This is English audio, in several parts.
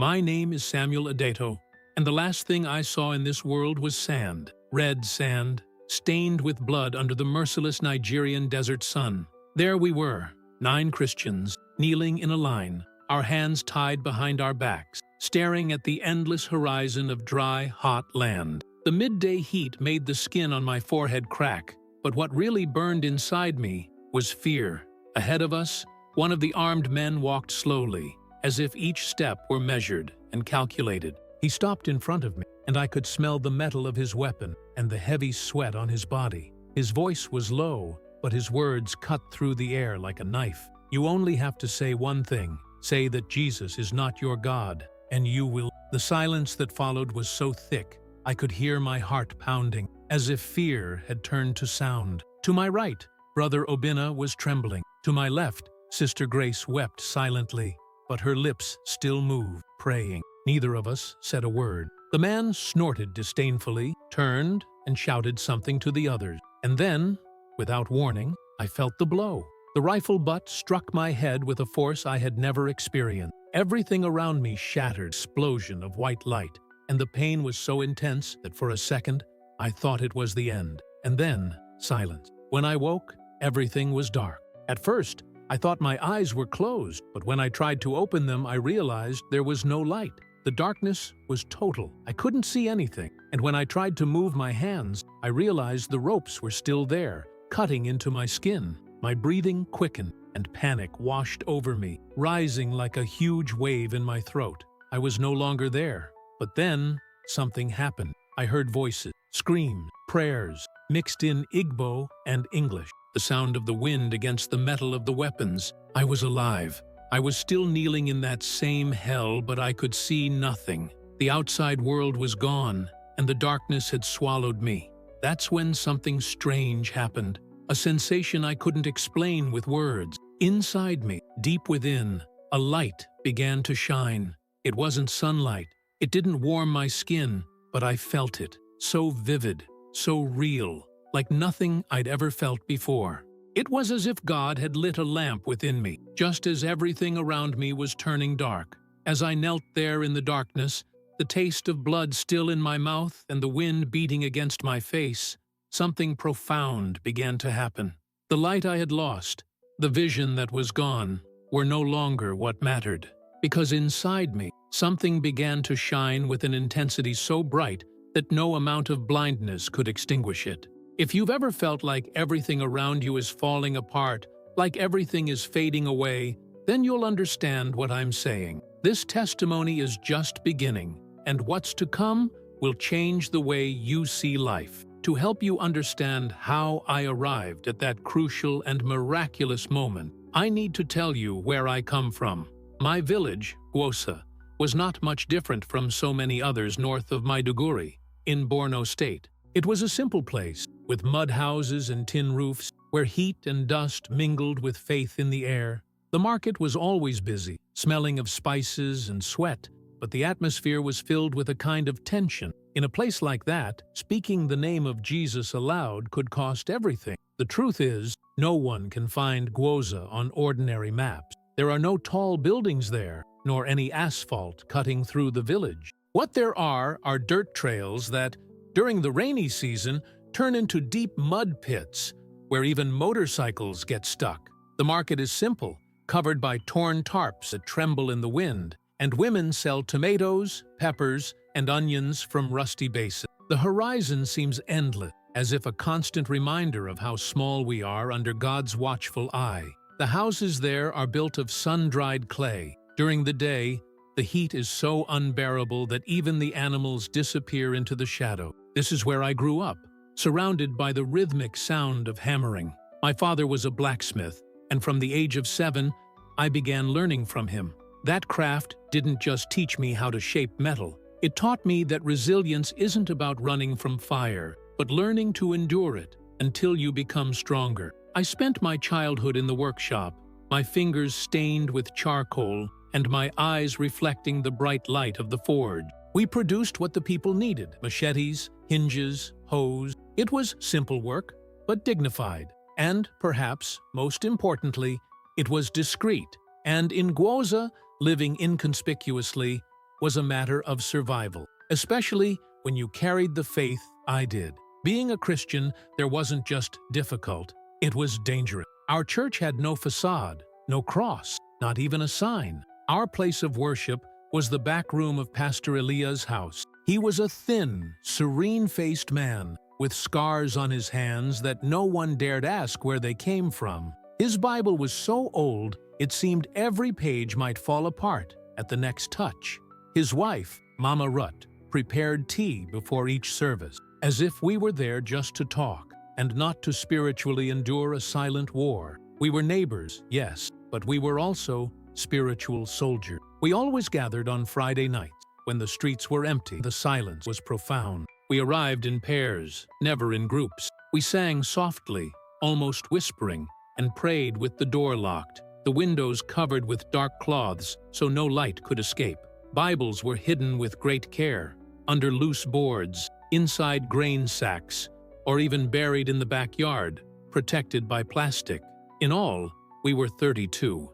My name is Samuel Adeto, and the last thing I saw in this world was sand, red sand, stained with blood under the merciless Nigerian desert sun. There we were, 9 Christians, kneeling in a line, our hands tied behind our backs, staring at the endless horizon of dry, hot land. The midday heat made the skin on my forehead crack, but what really burned inside me was fear. Ahead of us, one of the armed men walked slowly, as if each step were measured and calculated. He stopped in front of me, and I could smell the metal of his weapon and the heavy sweat on his body. His voice was low, but his words cut through the air like a knife. You only have to say one thing. Say that Jesus is not your God, and you will. The silence that followed was so thick, I could hear my heart pounding, as if fear had turned to sound. To my right, Brother Obinna was trembling. To my left, Sister Grace wept silently, but her lips still moved, praying. Neither of us said a word. The man snorted disdainfully, turned, and shouted something to the others. And then, without warning, I felt the blow. The rifle butt struck my head with a force I had never experienced. Everything around me shattered, explosion of white light, and the pain was so intense that for a second, I thought it was the end. And then, silence. When I woke, everything was dark. At first, I thought my eyes were closed, but when I tried to open them, I realized there was no light. The darkness was total. I couldn't see anything. And when I tried to move my hands, I realized the ropes were still there, cutting into my skin. My breathing quickened, and panic washed over me, rising like a huge wave in my throat. I was no longer there. But then, something happened. I heard voices, screams, prayers, mixed in Igbo and English. The sound of the wind against the metal of the weapons. I was alive. I was still kneeling in that same hell, but I could see nothing. The outside world was gone, and the darkness had swallowed me. That's when something strange happened. A sensation I couldn't explain with words. Inside me, deep within, a light began to shine. It wasn't sunlight. It didn't warm my skin, but I felt it. So vivid, so real, like nothing I'd ever felt before. It was as if God had lit a lamp within me, just as everything around me was turning dark. As I knelt there in the darkness, the taste of blood still in my mouth and the wind beating against my face, something profound began to happen. The light I had lost, the vision that was gone, were no longer what mattered. Because inside me, something began to shine with an intensity so bright that no amount of blindness could extinguish it. If you've ever felt like everything around you is falling apart, like everything is fading away, then you'll understand what I'm saying. This testimony is just beginning, and what's to come will change the way you see life. To help you understand how I arrived at that crucial and miraculous moment, I need to tell you where I come from. My village, Gwosa, was not much different from so many others north of Maiduguri, in Borno State. It was a simple place, with mud houses and tin roofs, where heat and dust mingled with faith in the air. The market was always busy, smelling of spices and sweat, but the atmosphere was filled with a kind of tension. In a place like that, speaking the name of Jesus aloud could cost everything. The truth is, no one can find Gwosa on ordinary maps. There are no tall buildings there, nor any asphalt cutting through the village. What there are dirt trails that, during the rainy season, turn into deep mud pits, where even motorcycles get stuck. The market is simple, covered by torn tarps that tremble in the wind, and women sell tomatoes, peppers, and onions from rusty basins. The horizon seems endless, as if a constant reminder of how small we are under God's watchful eye. The houses there are built of sun-dried clay. During the day, the heat is so unbearable that even the animals disappear into the shadow. This is where I grew up, surrounded by the rhythmic sound of hammering. My father was a blacksmith, and from the age of 7, I began learning from him. That craft didn't just teach me how to shape metal. It taught me that resilience isn't about running from fire, but learning to endure it until you become stronger. I spent my childhood in the workshop, my fingers stained with charcoal and my eyes reflecting the bright light of the forge. We produced what the people needed: machetes, hinges, hoes. It was simple work, but dignified. And, perhaps, most importantly, it was discreet. And in Gwosa, living inconspicuously, was a matter of survival, especially when you carried the faith I did. Being a Christian, there wasn't just difficult, it was dangerous. Our church had no facade, no cross, not even a sign. Our place of worship was the back room of Pastor Elia's house. He was a thin, serene-faced man with scars on his hands that no one dared ask where they came from. His Bible was so old, it seemed every page might fall apart at the next touch. His wife, Mama Rutt, prepared tea before each service, as if we were there just to talk and not to spiritually endure a silent war. We were neighbors, yes, but we were also spiritual soldiers. We always gathered on Friday nights. When the streets were empty, the silence was profound. We arrived in pairs, never in groups. We sang softly, almost whispering, and prayed with the door locked, the windows covered with dark cloths so no light could escape. Bibles were hidden with great care, under loose boards, inside grain sacks, or even buried in the backyard, protected by plastic. In all, we were 32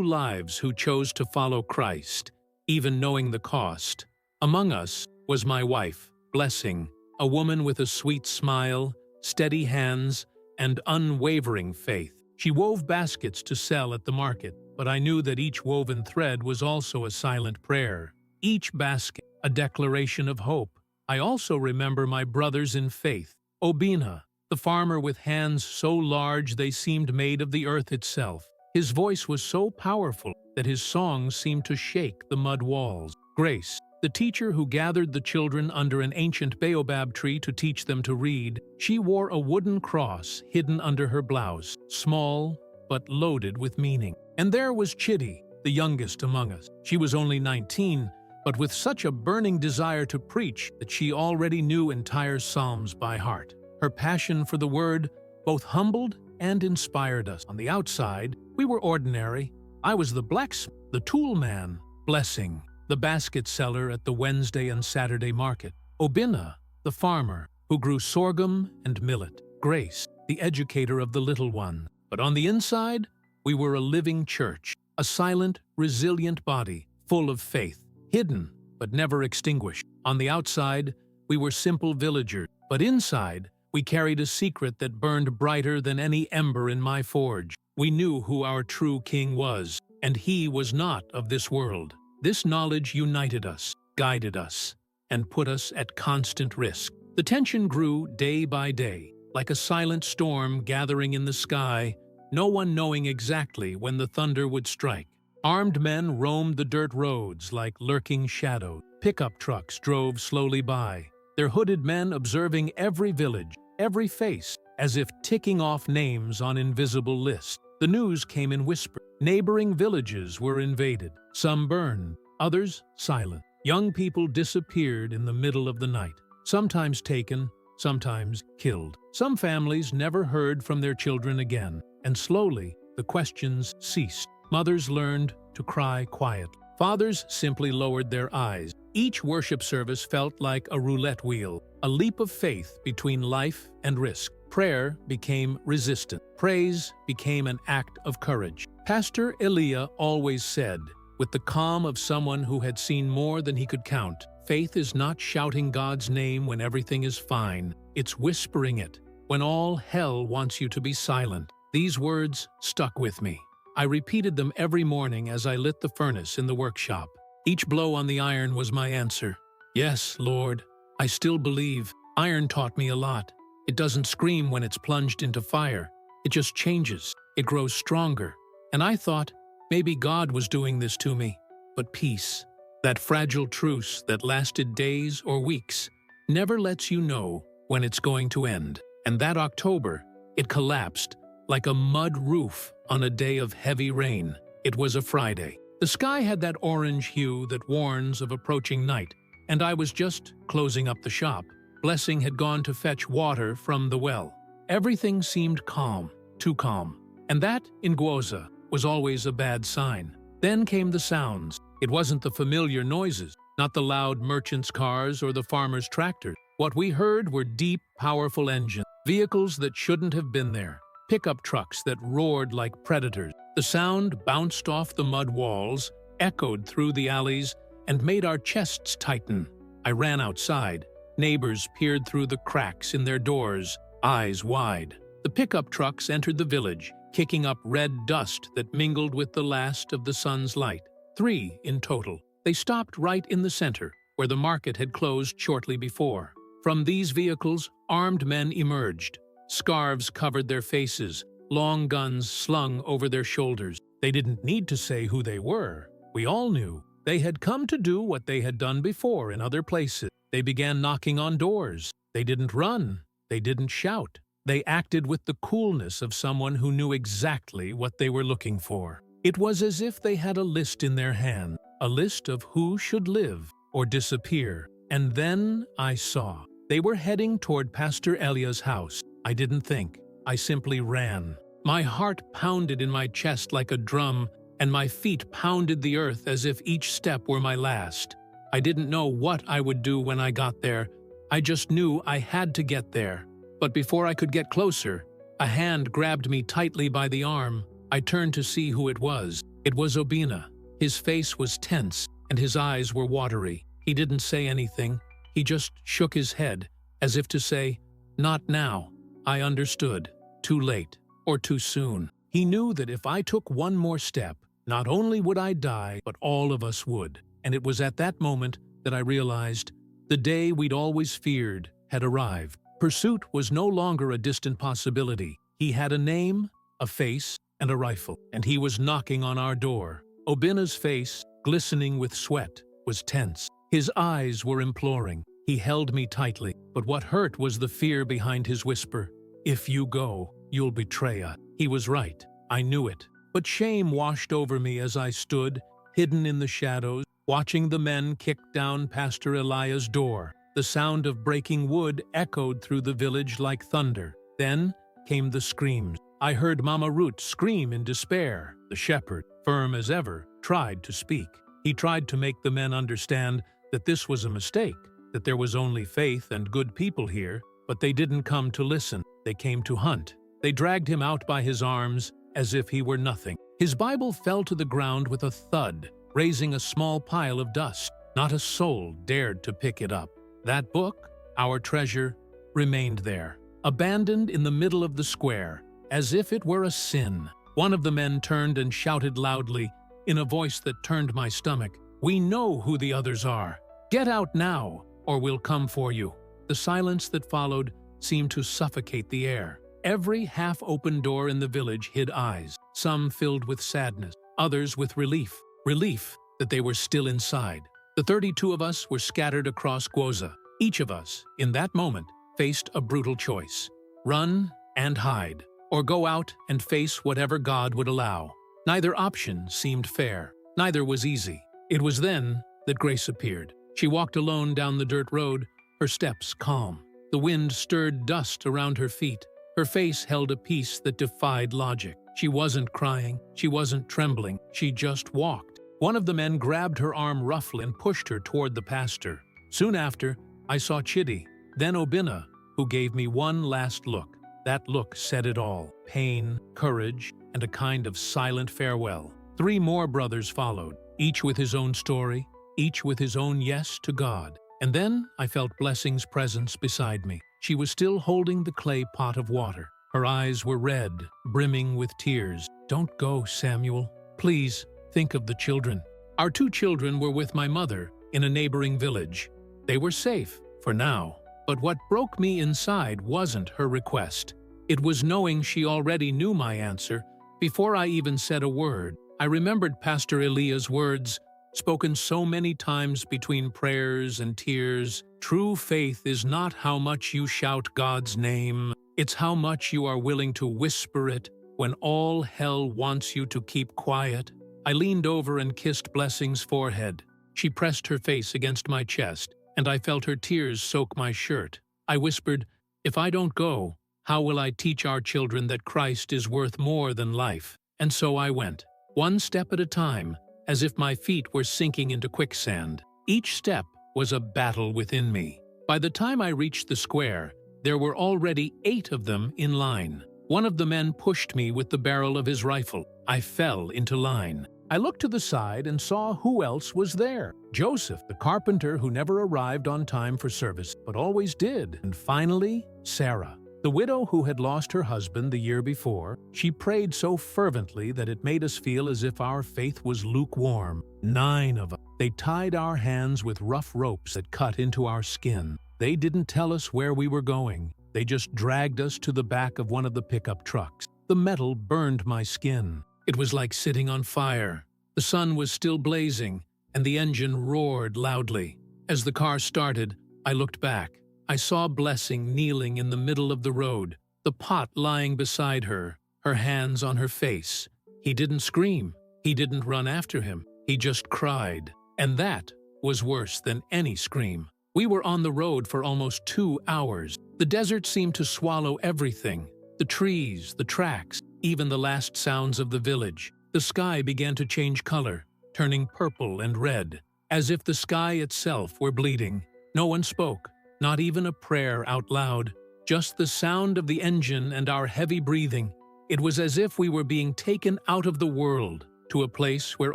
lives who chose to follow Christ, even knowing the cost. Among us was my wife, Blessing, a woman with a sweet smile, steady hands, and unwavering faith. She wove baskets to sell at the market, but I knew that each woven thread was also a silent prayer. Each basket, a declaration of hope. I also remember my brothers in faith. Obina, the farmer with hands so large they seemed made of the earth itself. His voice was so powerful that his songs seemed to shake the mud walls. Grace, the teacher who gathered the children under an ancient baobab tree to teach them to read, she wore a wooden cross hidden under her blouse, small but loaded with meaning. And there was Chitty, the youngest among us. She was only 19, but with such a burning desire to preach that she already knew entire psalms by heart. Her passion for the word both humbled and inspired us. On the outside, we were ordinary. I was the blacksmith, the tool man. Blessing, the basket seller at the Wednesday and Saturday market. Obina, the farmer, who grew sorghum and millet. Grace, the educator of the little one. But on the inside, we were a living church, a silent, resilient body, full of faith, hidden but never extinguished. On the outside, we were simple villagers, but inside, we carried a secret that burned brighter than any ember in my forge. We knew who our true king was, and he was not of this world. This knowledge united us, guided us, and put us at constant risk. The tension grew day by day, like a silent storm gathering in the sky, no one knowing exactly when the thunder would strike. Armed men roamed the dirt roads like lurking shadows. Pickup trucks drove slowly by, their hooded men observing every village, every face, as if ticking off names on invisible lists. The news came in whispers. Neighboring villages were invaded, some burned, others silent. Young people disappeared in the middle of the night, sometimes taken, sometimes killed. Some families never heard from their children again, and slowly the questions ceased. Mothers learned to cry quietly. Fathers simply lowered their eyes. Each worship service felt like a roulette wheel, a leap of faith between life and risk. Prayer became resistant. Praise became an act of courage. Pastor Elia always said, with the calm of someone who had seen more than he could count, faith is not shouting God's name when everything is fine. It's whispering it when all hell wants you to be silent. These words stuck with me. I repeated them every morning as I lit the furnace in the workshop. Each blow on the iron was my answer. Yes, Lord, I still believe. Iron taught me a lot. It doesn't scream when it's plunged into fire. It just changes. It grows stronger. And I thought, maybe God was doing this to me. But peace, that fragile truce that lasted days or weeks, never lets you know when it's going to end. And that October, it collapsed like a mud roof on a day of heavy rain. It was a Friday. The sky had that orange hue that warns of approaching night, and I was just closing up the shop. Blessing had gone to fetch water from the well. Everything seemed calm, too calm. And that, in Gwoza, was always a bad sign. Then came the sounds. It wasn't the familiar noises, not the loud merchants' cars or the farmers' tractors. What we heard were deep, powerful engines, vehicles that shouldn't have been there, pickup trucks that roared like predators. The sound bounced off the mud walls, echoed through the alleys, and made our chests tighten. I ran outside. Neighbors peered through the cracks in their doors, eyes wide. The pickup trucks entered the village, kicking up red dust that mingled with the last of the sun's light. 3 in total. They stopped right in the center, where the market had closed shortly before. From these vehicles, armed men emerged. Scarves covered their faces, long guns slung over their shoulders. They didn't need to say who they were. We all knew. They had come to do what they had done before in other places. They began knocking on doors. They didn't run. They didn't shout. They acted with the coolness of someone who knew exactly what they were looking for. It was as if they had a list in their hand, a list of who should live or disappear. And then I saw. They were heading toward Pastor Elia's house. I didn't think. I simply ran. My heart pounded in my chest like a drum, and my feet pounded the earth as if each step were my last. I didn't know what I would do when I got there. I just knew I had to get there. But before I could get closer, a hand grabbed me tightly by the arm. I turned to see who it was. It was Obina. His face was tense, and his eyes were watery. He didn't say anything. He just shook his head, as if to say, "Not now." I understood. Too late, or too soon. He knew that if I took one more step, not only would I die, but all of us would. And it was at that moment that I realized the day we'd always feared had arrived. Pursuit was no longer a distant possibility. He had a name, a face, and a rifle, and he was knocking on our door. Obina's face, glistening with sweat, was tense. His eyes were imploring. He held me tightly, but what hurt was the fear behind his whisper. "If you go, you'll betray us." He was right. I knew it. But shame washed over me as I stood, hidden in the shadows, watching the men kick down Pastor Elia's door. The sound of breaking wood echoed through the village like thunder. Then came the screams. I heard Mama Ruth scream in despair. The shepherd, firm as ever, tried to speak. He tried to make the men understand that this was a mistake, that there was only faith and good people here, but they didn't come to listen. They came to hunt. They dragged him out by his arms as if he were nothing. His Bible fell to the ground with a thud, raising a small pile of dust. Not a soul dared to pick it up. That book, our treasure, remained there, abandoned in the middle of the square, as if it were a sin. One of the men turned and shouted loudly, in a voice that turned my stomach, "We know who the others are. Get out now, or we'll come for you." The silence that followed seemed to suffocate the air. Every half-open door in the village hid eyes, some filled with sadness, others with relief. Relief that they were still inside. The 32 of us were scattered across Gwoza. Each of us, in that moment, faced a brutal choice. Run and hide, or go out and face whatever God would allow. Neither option seemed fair. Neither was easy. It was then that Grace appeared. She walked alone down the dirt road, her steps calm. The wind stirred dust around her feet. Her face held a peace that defied logic. She wasn't crying. She wasn't trembling. She just walked. One of the men grabbed her arm roughly and pushed her toward the pastor. Soon after, I saw Chidi, then Obina, who gave me one last look. That look said it all. Pain, courage, and a kind of silent farewell. 3 more brothers followed, each with his own story, each with his own yes to God. And then I felt Blessing's presence beside me. She was still holding the clay pot of water. Her eyes were red, brimming with tears. "Don't go, Samuel. Please, think of the children." Our 2 children were with my mother in a neighboring village. They were safe, for now. But what broke me inside wasn't her request. It was knowing she already knew my answer before I even said a word. I remembered Pastor Elia's words, spoken so many times between prayers and tears. True faith is not how much you shout God's name. It's how much you are willing to whisper it when all hell wants you to keep quiet. I leaned over and kissed Blessing's forehead. She pressed her face against my chest, and I felt her tears soak my shirt. I whispered, "If I don't go, how will I teach our children that Christ is worth more than life?" And so I went, one step at a time, as if my feet were sinking into quicksand. Each step was a battle within me. By the time I reached the square, there were already 8 of them in line. One of the men pushed me with the barrel of his rifle. I fell into line. I looked to the side and saw who else was there. Joseph, the carpenter who never arrived on time for service, but always did. And finally, Sarah, the widow who had lost her husband the year before. She prayed so fervently that it made us feel as if our faith was lukewarm. 9 of us. They tied our hands with rough ropes that cut into our skin. They didn't tell us where we were going. They just dragged us to the back of one of the pickup trucks. The metal burned my skin. It was like sitting on fire. The sun was still blazing, and the engine roared loudly. As the car started, I looked back. I saw Blessing kneeling in the middle of the road, the pot lying beside her, her hands on her face. He didn't scream. He didn't run after him. He just cried. And that was worse than any scream. We were on the road for almost 2 hours. The desert seemed to swallow everything. The trees, the tracks, even the last sounds of the village. The sky began to change color, turning purple and red, as if the sky itself were bleeding. No one spoke, not even a prayer out loud, just the sound of the engine and our heavy breathing. It was as if we were being taken out of the world to a place where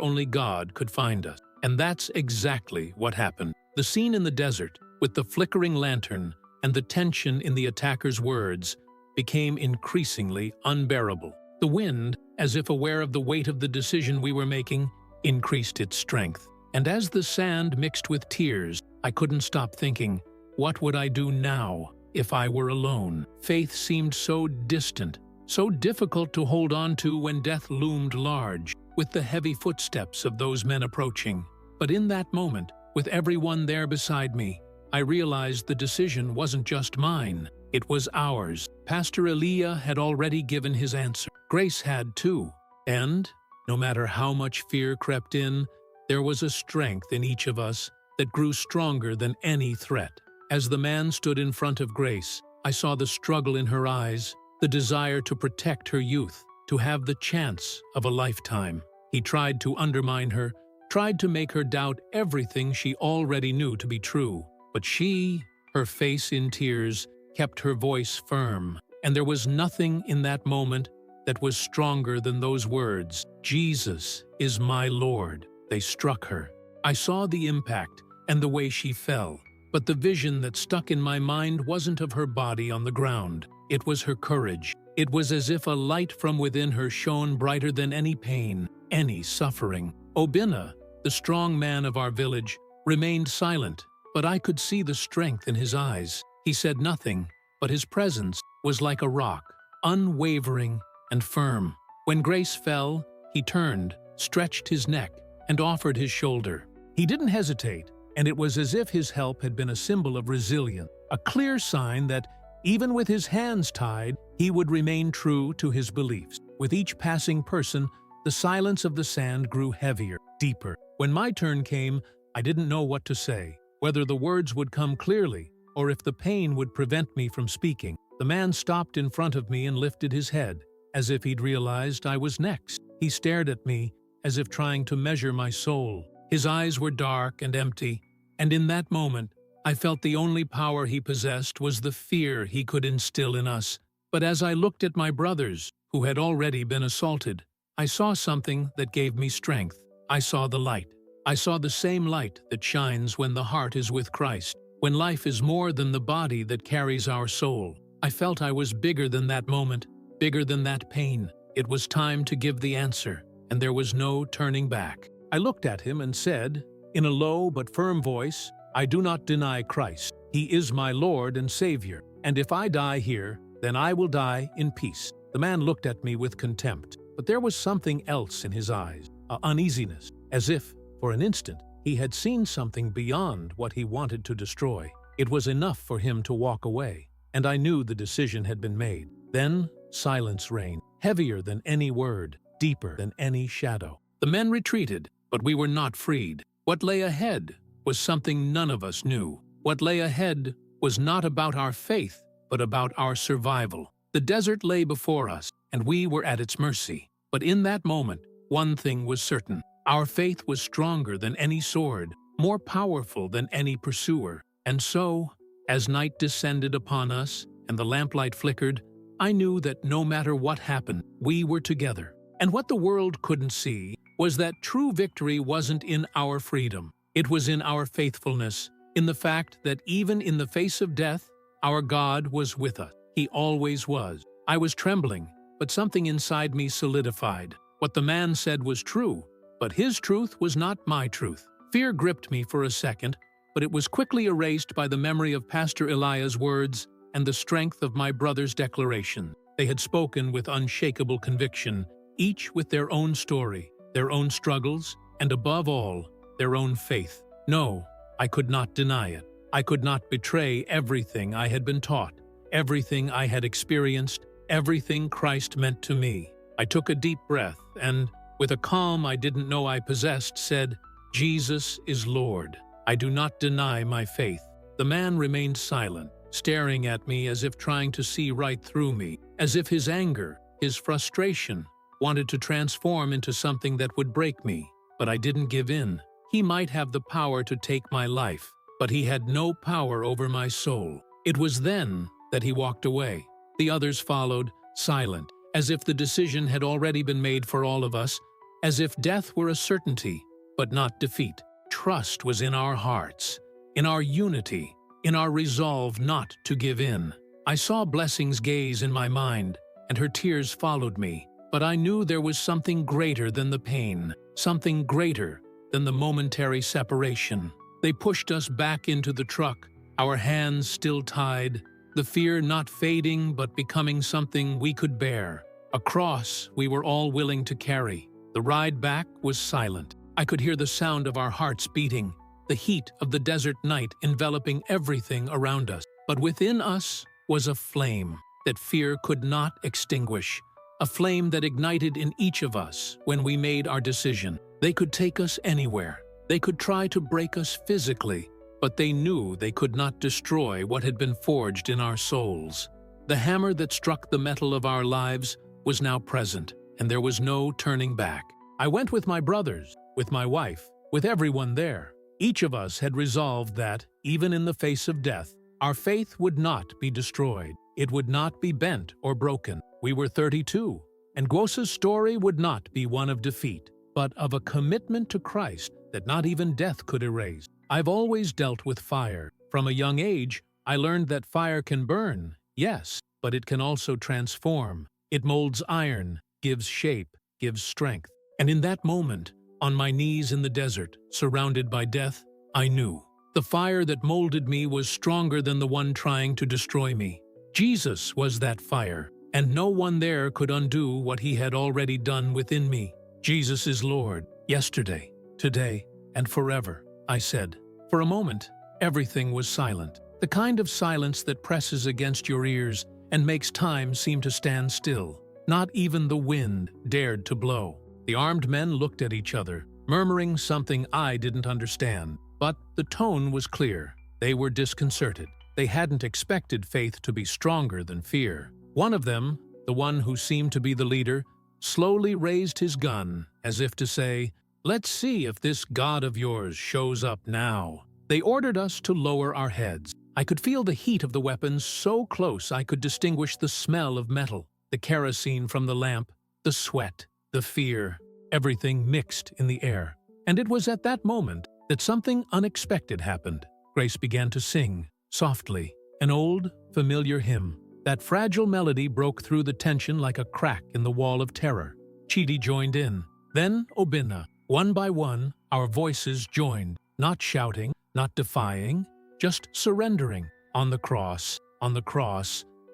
only God could find us. And that's exactly what happened. The scene in the desert, with the flickering lantern and the tension in the attacker's words, became increasingly unbearable. The wind, as if aware of the weight of the decision we were making, increased its strength. And as the sand mixed with tears, I couldn't stop thinking, what would I do now if I were alone? Faith seemed so distant, so difficult to hold on to when death loomed large, with the heavy footsteps of those men approaching. But in that moment, with everyone there beside me, I realized the decision wasn't just mine. It was ours. Pastor Elia had already given his answer. Grace had too. And, no matter how much fear crept in, there was a strength in each of us that grew stronger than any threat. As the man stood in front of Grace, I saw the struggle in her eyes, the desire to protect her youth, to have the chance of a lifetime. He tried to undermine her, tried to make her doubt everything she already knew to be true. But she, her face in tears, kept her voice firm. And there was nothing in that moment that was stronger than those words, "Jesus is my Lord." They struck her. I saw the impact and the way she fell. But the vision that stuck in my mind wasn't of her body on the ground. It was her courage. It was as if a light from within her shone brighter than any pain, any suffering. Obinna, the strong man of our village, remained silent, but I could see the strength in his eyes. He said nothing, but his presence was like a rock, unwavering and firm. When Grace fell, he turned, stretched his neck, and offered his shoulder. He didn't hesitate, and it was as if his help had been a symbol of resilience, a clear sign that, even with his hands tied, he would remain true to his beliefs. With each passing person, the silence of the sand grew heavier, deeper. When my turn came, I didn't know what to say, whether the words would come clearly, or if the pain would prevent me from speaking. The man stopped in front of me and lifted his head, as if he'd realized I was next. He stared at me, as if trying to measure my soul. His eyes were dark and empty, and in that moment, I felt the only power he possessed was the fear he could instill in us. But as I looked at my brothers, who had already been assaulted, I saw something that gave me strength. I saw the light. I saw the same light that shines when the heart is with Christ, when life is more than the body that carries our soul. I felt I was bigger than that moment, bigger than that pain. It was time to give the answer, and there was no turning back. I looked at him and said, in a low but firm voice, "I do not deny Christ. He is my Lord and Savior, and if I die here, then I will die in peace." The man looked at me with contempt, but there was something else in his eyes, an uneasiness, as if, for an instant, he had seen something beyond what he wanted to destroy. It was enough for him to walk away, and I knew the decision had been made. Then silence reigned, heavier than any word, deeper than any shadow. The men retreated, but we were not freed. What lay ahead was something none of us knew. What lay ahead was not about our faith, but about our survival. The desert lay before us, and we were at its mercy. But in that moment, one thing was certain. Our faith was stronger than any sword, more powerful than any pursuer. And so, as night descended upon us and the lamplight flickered, I knew that no matter what happened, we were together. And what the world couldn't see was that true victory wasn't in our freedom. It was in our faithfulness, in the fact that even in the face of death, our God was with us. He always was. I was trembling, but something inside me solidified. What the man said was true, but his truth was not my truth. Fear gripped me for a second, but it was quickly erased by the memory of Pastor Eliah's words and the strength of my brother's declaration. They had spoken with unshakable conviction, each with their own story, their own struggles, and above all, their own faith. No, I could not deny it. I could not betray everything I had been taught, everything I had experienced, everything Christ meant to me. I took a deep breath and, with a calm I didn't know I possessed, said, "Jesus is Lord. I do not deny my faith." The man remained silent, staring at me as if trying to see right through me, as if his anger, his frustration, wanted to transform into something that would break me. But I didn't give in. He might have the power to take my life, but he had no power over my soul. It was then that he walked away. The others followed, silent, as if the decision had already been made for all of us, as if death were a certainty, but not defeat. Trust was in our hearts, in our unity, in our resolve not to give in. I saw Blessing's gaze in my mind, and her tears followed me, but I knew there was something greater than the pain, something greater than the momentary separation. They pushed us back into the truck, our hands still tied, the fear not fading but becoming something we could bear, a cross we were all willing to carry. The ride back was silent. I could hear the sound of our hearts beating, the heat of the desert night enveloping everything around us. But within us was a flame that fear could not extinguish, a flame that ignited in each of us when we made our decision. They could take us anywhere. They could try to break us physically, but they knew they could not destroy what had been forged in our souls. The hammer that struck the metal of our lives was now present, and there was no turning back. I went with my brothers, with my wife, with everyone there. Each of us had resolved that, even in the face of death, our faith would not be destroyed. It would not be bent or broken. We were 32, and Gwosa's story would not be one of defeat, but of a commitment to Christ that not even death could erase. I've always dealt with fire. From a young age, I learned that fire can burn, yes, but it can also transform. It molds iron, gives shape, gives strength. And in that moment, on my knees in the desert, surrounded by death, I knew. The fire that molded me was stronger than the one trying to destroy me. Jesus was that fire, and no one there could undo what he had already done within me. Jesus is Lord, yesterday, today, and forever, I said. For a moment, everything was silent, the kind of silence that presses against your ears and makes time seem to stand still. Not even the wind dared to blow. The armed men looked at each other, murmuring something I didn't understand. But the tone was clear. They were disconcerted. They hadn't expected faith to be stronger than fear. One of them, the one who seemed to be the leader, slowly raised his gun, as if to say, "Let's see if this God of yours shows up now." They ordered us to lower our heads. I could feel the heat of the weapons so close I could distinguish the smell of metal, the kerosene from the lamp, the sweat, the fear, everything mixed in the air. And it was at that moment that something unexpected happened. Grace began to sing, softly, an old, familiar hymn. That fragile melody broke through the tension like a crack in the wall of terror. Chidi joined in. Then Obinna. One by one, our voices joined, not shouting, not defying, just surrendering. On the cross,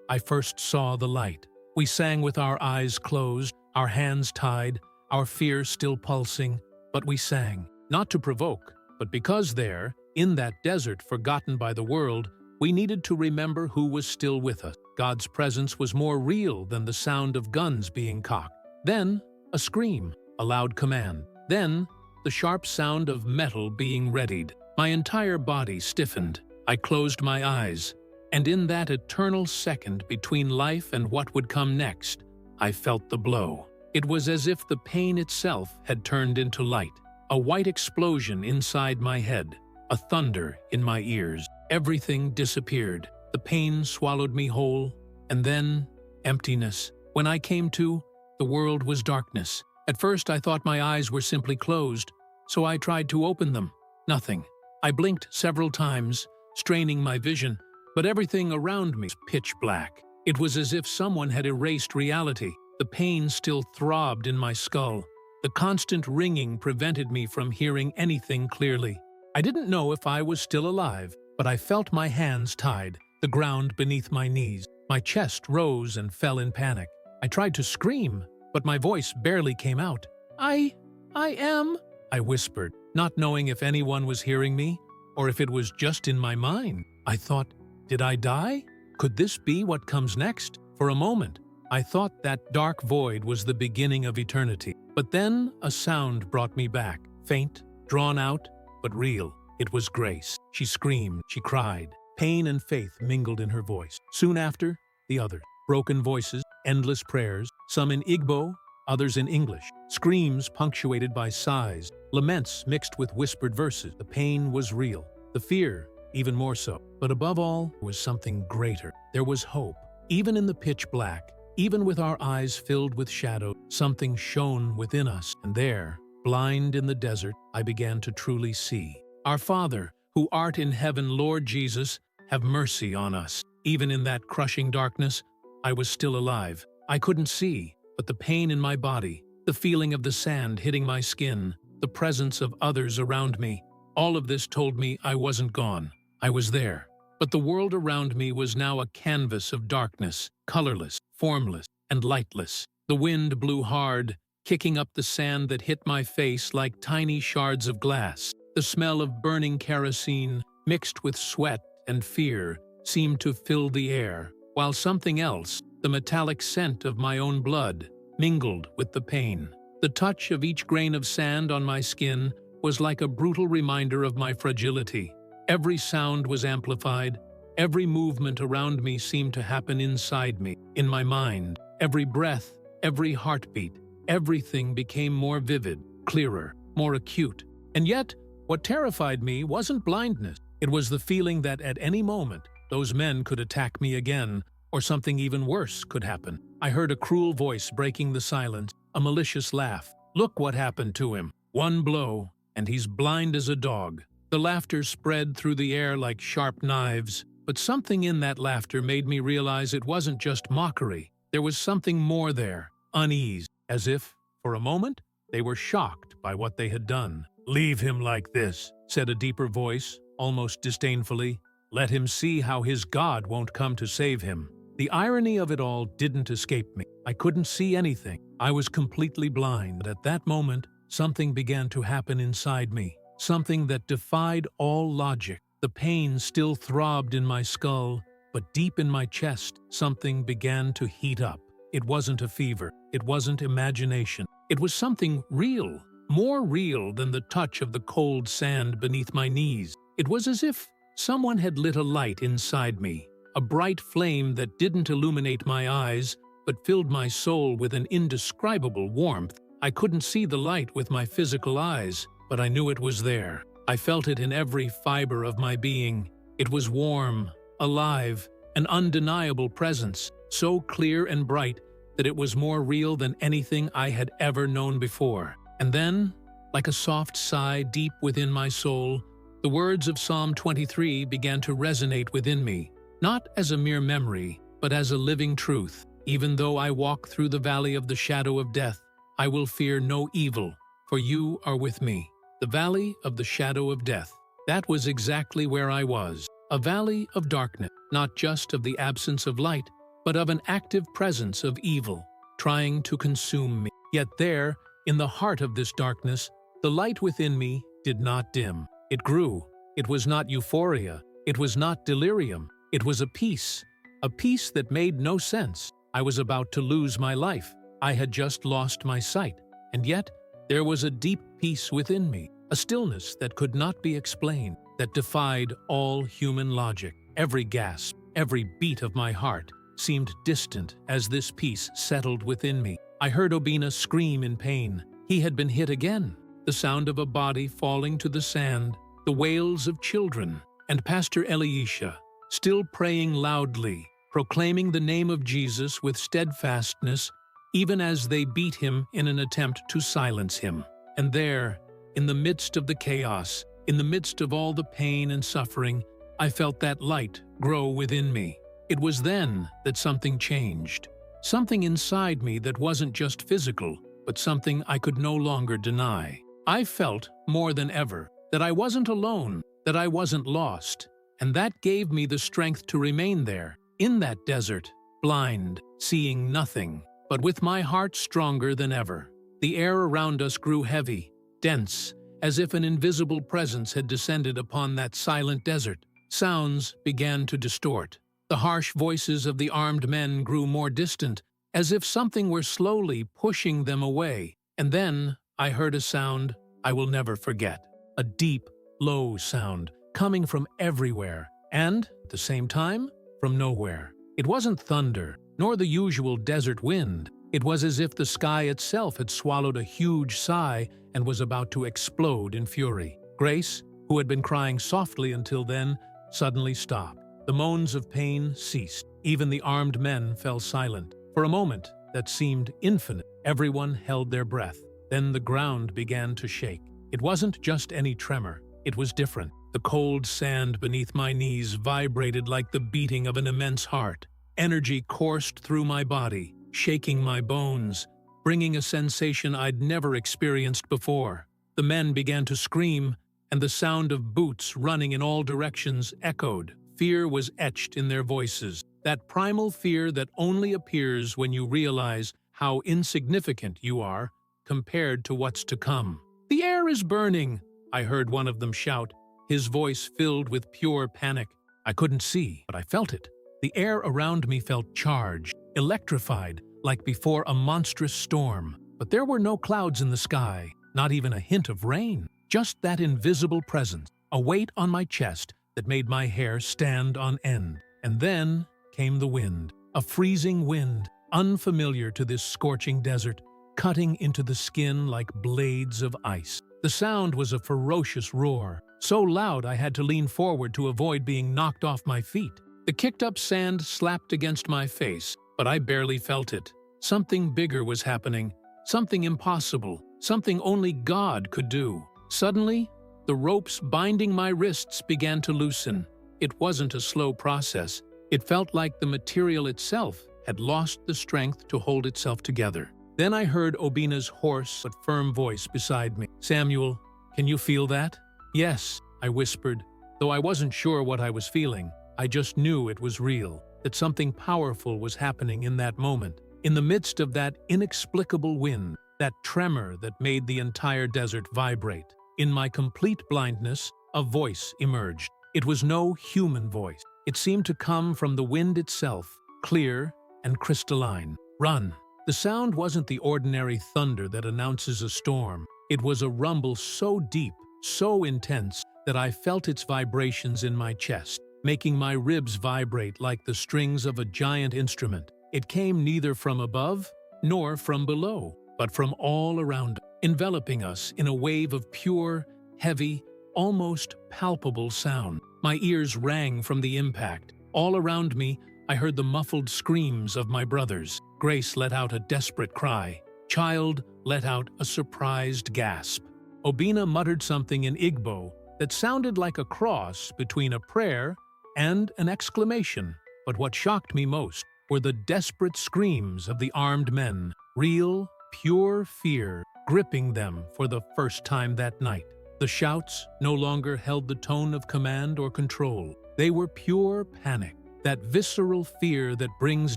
I first saw the light. We sang with our eyes closed, our hands tied, our fear still pulsing, but we sang, not to provoke, but because there, in that desert forgotten by the world, we needed to remember who was still with us. God's presence was more real than the sound of guns being cocked. Then, a scream, a loud command. Then, the sharp sound of metal being readied. My entire body stiffened. I closed my eyes, and in that eternal second between life and what would come next, I felt the blow. It was as if the pain itself had turned into light. A white explosion inside my head, a thunder in my ears. Everything disappeared. The pain swallowed me whole, and then emptiness. When I came to, the world was darkness. At first I thought my eyes were simply closed, so I tried to open them. Nothing. I blinked several times, straining my vision, but everything around me was pitch black. It was as if someone had erased reality. The pain still throbbed in my skull. The constant ringing prevented me from hearing anything clearly. I didn't know if I was still alive, but I felt my hands tied, the ground beneath my knees. My chest rose and fell in panic. I tried to scream, but my voice barely came out. I am, I whispered, not knowing if anyone was hearing me or if it was just in my mind. I thought, did I die? Could this be what comes next? For a moment, I thought that dark void was the beginning of eternity. But then a sound brought me back, faint, drawn out, but real. It was Grace. She screamed, she cried. Pain and faith mingled in her voice. Soon after, the others. Broken voices, endless prayers, some in Igbo, others in English. Screams punctuated by sighs, laments mixed with whispered verses. The pain was real, the fear even more so. But above all, there was something greater. There was hope. Even in the pitch black, even with our eyes filled with shadow, something shone within us. And there, blind in the desert, I began to truly see. Our Father, who art in heaven, Lord Jesus, have mercy on us. Even in that crushing darkness, I was still alive. I couldn't see, but the pain in my body, the feeling of the sand hitting my skin, the presence of others around me, all of this told me I wasn't gone. I was there. But the world around me was now a canvas of darkness, colorless, formless, and lightless. The wind blew hard, kicking up the sand that hit my face like tiny shards of glass. The smell of burning kerosene, mixed with sweat and fear, seemed to fill the air, while something else, the metallic scent of my own blood, mingled with the pain. The touch of each grain of sand on my skin was like a brutal reminder of my fragility. Every sound was amplified. Every movement around me seemed to happen inside me, in my mind. Every breath, every heartbeat, everything became more vivid, clearer, more acute. And yet, what terrified me wasn't blindness. It was the feeling that at any moment, those men could attack me again, or something even worse could happen. I heard a cruel voice breaking the silence, a malicious laugh. Look what happened to him. One blow, and he's blind as a dog. The laughter spread through the air like sharp knives, but something in that laughter made me realize it wasn't just mockery. There was something more there, unease, as if, for a moment, they were shocked by what they had done. "Leave him like this," said a deeper voice, almost disdainfully. "Let him see how his God won't come to save him." The irony of it all didn't escape me. I couldn't see anything. I was completely blind. But at that moment, something began to happen inside me. Something that defied all logic. The pain still throbbed in my skull, but deep in my chest, something began to heat up. It wasn't a fever. It wasn't imagination. It was something real, more real than the touch of the cold sand beneath my knees. It was as if someone had lit a light inside me, a bright flame that didn't illuminate my eyes, but filled my soul with an indescribable warmth. I couldn't see the light with my physical eyes, but I knew it was there. I felt it in every fiber of my being. It was warm, alive, an undeniable presence, so clear and bright that it was more real than anything I had ever known before. And then, like a soft sigh deep within my soul, the words of Psalm 23 began to resonate within me, not as a mere memory, but as a living truth. Even though I walk through the valley of the shadow of death, I will fear no evil, for you are with me. The valley of the shadow of death. That was exactly where I was. A valley of darkness, not just of the absence of light, but of an active presence of evil, trying to consume me. Yet there, in the heart of this darkness, the light within me did not dim. It grew. It was not euphoria. It was not delirium. It was a peace that made no sense. I was about to lose my life. I had just lost my sight. And yet, there was a deep peace within me, a stillness that could not be explained, that defied all human logic. Every gasp, every beat of my heart seemed distant as this peace settled within me. I heard Obina scream in pain. He had been hit again. The sound of a body falling to the sand, the wails of children, and Pastor Elisha, still praying loudly, proclaiming the name of Jesus with steadfastness, even as they beat him in an attempt to silence him. And there, in the midst of the chaos, in the midst of all the pain and suffering, I felt that light grow within me. It was then that something changed. Something inside me that wasn't just physical, but something I could no longer deny. I felt, more than ever, that I wasn't alone, that I wasn't lost, and that gave me the strength to remain there, in that desert, blind, seeing nothing, but with my heart stronger than ever. The air around us grew heavy, dense, as if an invisible presence had descended upon that silent desert. Sounds began to distort. The harsh voices of the armed men grew more distant, as if something were slowly pushing them away. And then I heard a sound I will never forget. A deep, low sound, coming from everywhere, and, at the same time, from nowhere. It wasn't thunder, nor the usual desert wind. It was as if the sky itself had swallowed a huge sigh and was about to explode in fury. Grace, who had been crying softly until then, suddenly stopped. The moans of pain ceased. Even the armed men fell silent. For a moment that seemed infinite, everyone held their breath. Then the ground began to shake. It wasn't just any tremor. It was different. The cold sand beneath my knees vibrated like the beating of an immense heart. Energy coursed through my body, shaking my bones, bringing a sensation I'd never experienced before. The men began to scream, and the sound of boots running in all directions echoed. Fear was etched in their voices, that primal fear that only appears when you realize how insignificant you are compared to what's to come. "The air is burning," I heard one of them shout, his voice filled with pure panic. I couldn't see, but I felt it. The air around me felt charged, electrified, like before a monstrous storm. But there were no clouds in the sky, not even a hint of rain. Just that invisible presence, a weight on my chest that made my hair stand on end. And then came the wind, a freezing wind, unfamiliar to this scorching desert, cutting into the skin like blades of ice. The sound was a ferocious roar, so loud I had to lean forward to avoid being knocked off my feet. The kicked-up sand slapped against my face, but I barely felt it. Something bigger was happening, something impossible, something only God could do. Suddenly, the ropes binding my wrists began to loosen. It wasn't a slow process. It felt like the material itself had lost the strength to hold itself together. Then I heard Obina's hoarse but firm voice beside me. "Samuel, can you feel that?" "Yes," I whispered, though I wasn't sure what I was feeling. I just knew it was real, that something powerful was happening in that moment. In the midst of that inexplicable wind, that tremor that made the entire desert vibrate. In my complete blindness, a voice emerged. It was no human voice. It seemed to come from the wind itself, clear and crystalline. "Run." The sound wasn't the ordinary thunder that announces a storm. It was a rumble so deep, so intense, that I felt its vibrations in my chest, making my ribs vibrate like the strings of a giant instrument. It came neither from above nor from below, but from all around, enveloping us in a wave of pure, heavy, almost palpable sound. My ears rang from the impact. All around me, I heard the muffled screams of my brothers. Grace let out a desperate cry. Child let out a surprised gasp. Obina muttered something in Igbo that sounded like a cross between a prayer and an exclamation. But what shocked me most were the desperate screams of the armed men, real, pure fear gripping them for the first time that night. The shouts no longer held the tone of command or control. They were pure panic, that visceral fear that brings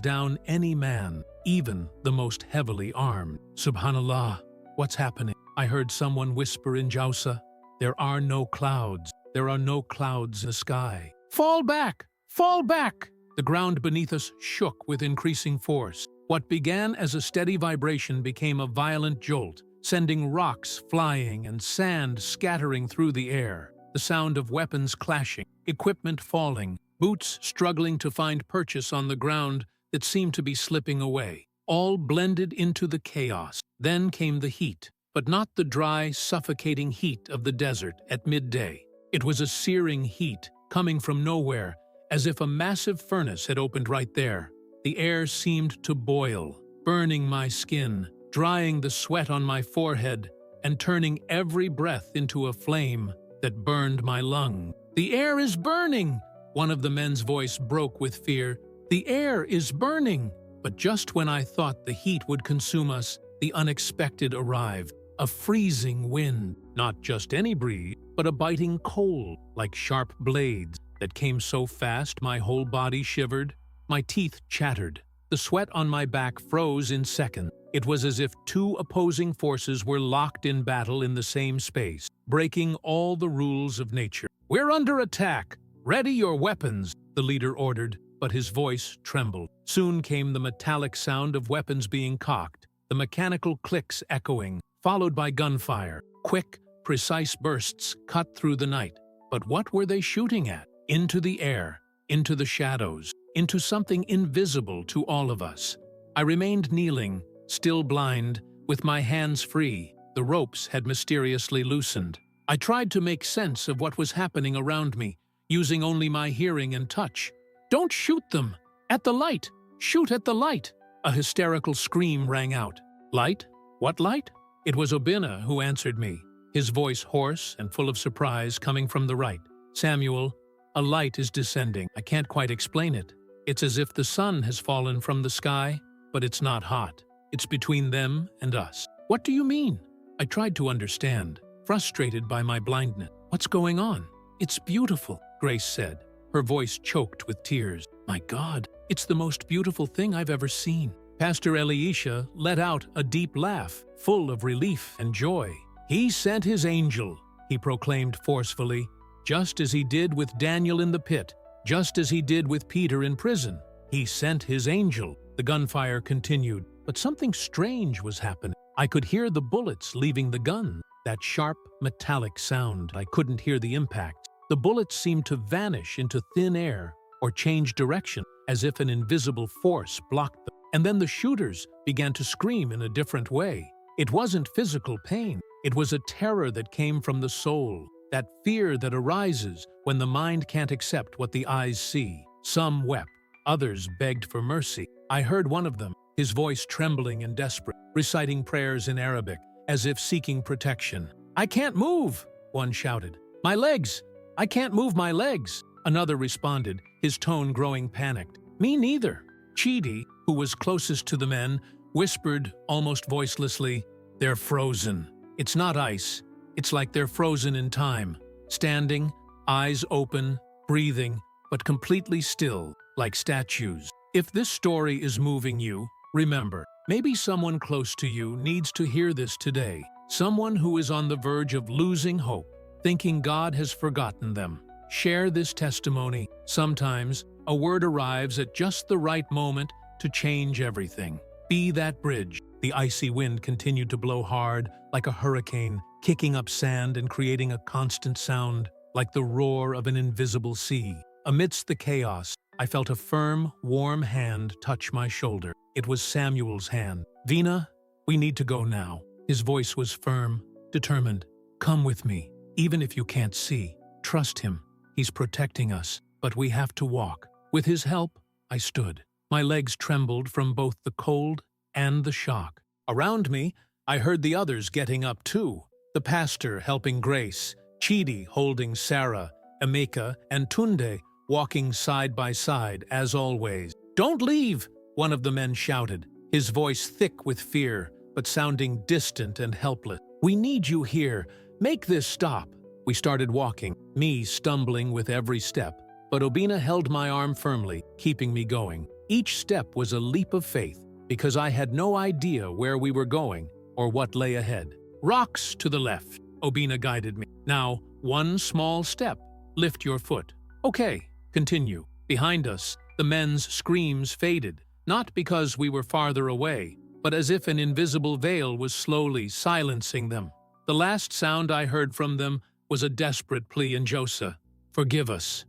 down any man, even the most heavily armed. "Subhanallah, what's happening?" I heard someone whisper in Jausa. "There are no clouds. There are no clouds in the sky." "Fall back! Fall back!" The ground beneath us shook with increasing force. What began as a steady vibration became a violent jolt, sending rocks flying and sand scattering through the air. The sound of weapons clashing, equipment falling, boots struggling to find purchase on the ground that seemed to be slipping away, all blended into the chaos. Then came the heat, but not the dry, suffocating heat of the desert at midday. It was a searing heat coming from nowhere, as if a massive furnace had opened right there. The air seemed to boil, burning my skin, drying the sweat on my forehead, and turning every breath into a flame that burned my lung. "The air is burning!" One of the men's voice broke with fear. "The air is burning!" But just when I thought the heat would consume us, the unexpected arrived. A freezing wind, not just any breeze, but a biting cold, like sharp blades, that came so fast my whole body shivered. My teeth chattered. The sweat on my back froze in seconds. It was as if two opposing forces were locked in battle in the same space, breaking all the rules of nature. "We're under attack! Ready your weapons!" the leader ordered, but his voice trembled. Soon came the metallic sound of weapons being cocked, the mechanical clicks echoing, followed by gunfire. Quick, precise bursts cut through the night. But what were they shooting at? Into the air, into the shadows, into something invisible to all of us. I remained kneeling, still blind, with my hands free. The ropes had mysteriously loosened. I tried to make sense of what was happening around me, using only my hearing and touch. "Don't shoot them! At the light! Shoot at the light!" A hysterical scream rang out. "Light? What light?" It was Obina who answered me, his voice hoarse and full of surprise coming from the right. "Samuel, a light is descending. I can't quite explain it. It's as if the sun has fallen from the sky, but it's not hot. It's between them and us." "What do you mean?" I tried to understand, frustrated by my blindness. "What's going on?" "It's beautiful," Grace said, her voice choked with tears. "My God, it's the most beautiful thing I've ever seen." Pastor Elisha let out a deep laugh, full of relief and joy. "He sent his angel," he proclaimed forcefully, "just as he did with Daniel in the pit, just as he did with Peter in prison. He sent his angel." The gunfire continued, but something strange was happening. I could hear the bullets leaving the gun, that sharp, metallic sound. I couldn't hear the impact. The bullets seemed to vanish into thin air or change direction, as if an invisible force blocked them. And then the shooters began to scream in a different way. It wasn't physical pain. It was a terror that came from the soul, that fear that arises when the mind can't accept what the eyes see. Some wept. Others begged for mercy. I heard one of them, his voice trembling and desperate, reciting prayers in Arabic, as if seeking protection. "I can't move," one shouted. "My legs! I can't move my legs!" Another responded, his tone growing panicked. "Me neither." Chidi, who was closest to the men, whispered almost voicelessly, "They're frozen. It's not ice. It's like they're frozen in time, standing, eyes open, breathing, but completely still, like statues." If this story is moving you, remember, maybe someone close to you needs to hear this today. Someone who is on the verge of losing hope, thinking God has forgotten them. Share this testimony. Sometimes, a word arrives at just the right moment to change everything. Be that bridge. The icy wind continued to blow hard, like a hurricane, kicking up sand and creating a constant sound, like the roar of an invisible sea. Amidst the chaos, I felt a firm, warm hand touch my shoulder. It was Samuel's hand. "Vina, we need to go now." His voice was firm, determined. "Come with me. Even if you can't see, trust him. He's protecting us, but we have to walk." With his help, I stood. My legs trembled from both the cold and the shock. Around me, I heard the others getting up too. The pastor helping Grace, Chidi holding Sarah, Emeka and Tunde walking side by side as always. "Don't leave!" one of the men shouted, his voice thick with fear, but sounding distant and helpless. "We need you here. Make this stop." We started walking, me stumbling with every step, but Obina held my arm firmly, keeping me going. Each step was a leap of faith, because I had no idea where we were going or what lay ahead. "Rocks to the left," Obina guided me. "Now, one small step. Lift your foot." "Okay, continue." Behind us, the men's screams faded, not because we were farther away, but as if an invisible veil was slowly silencing them. The last sound I heard from them was a desperate plea in Josa. "Forgive us,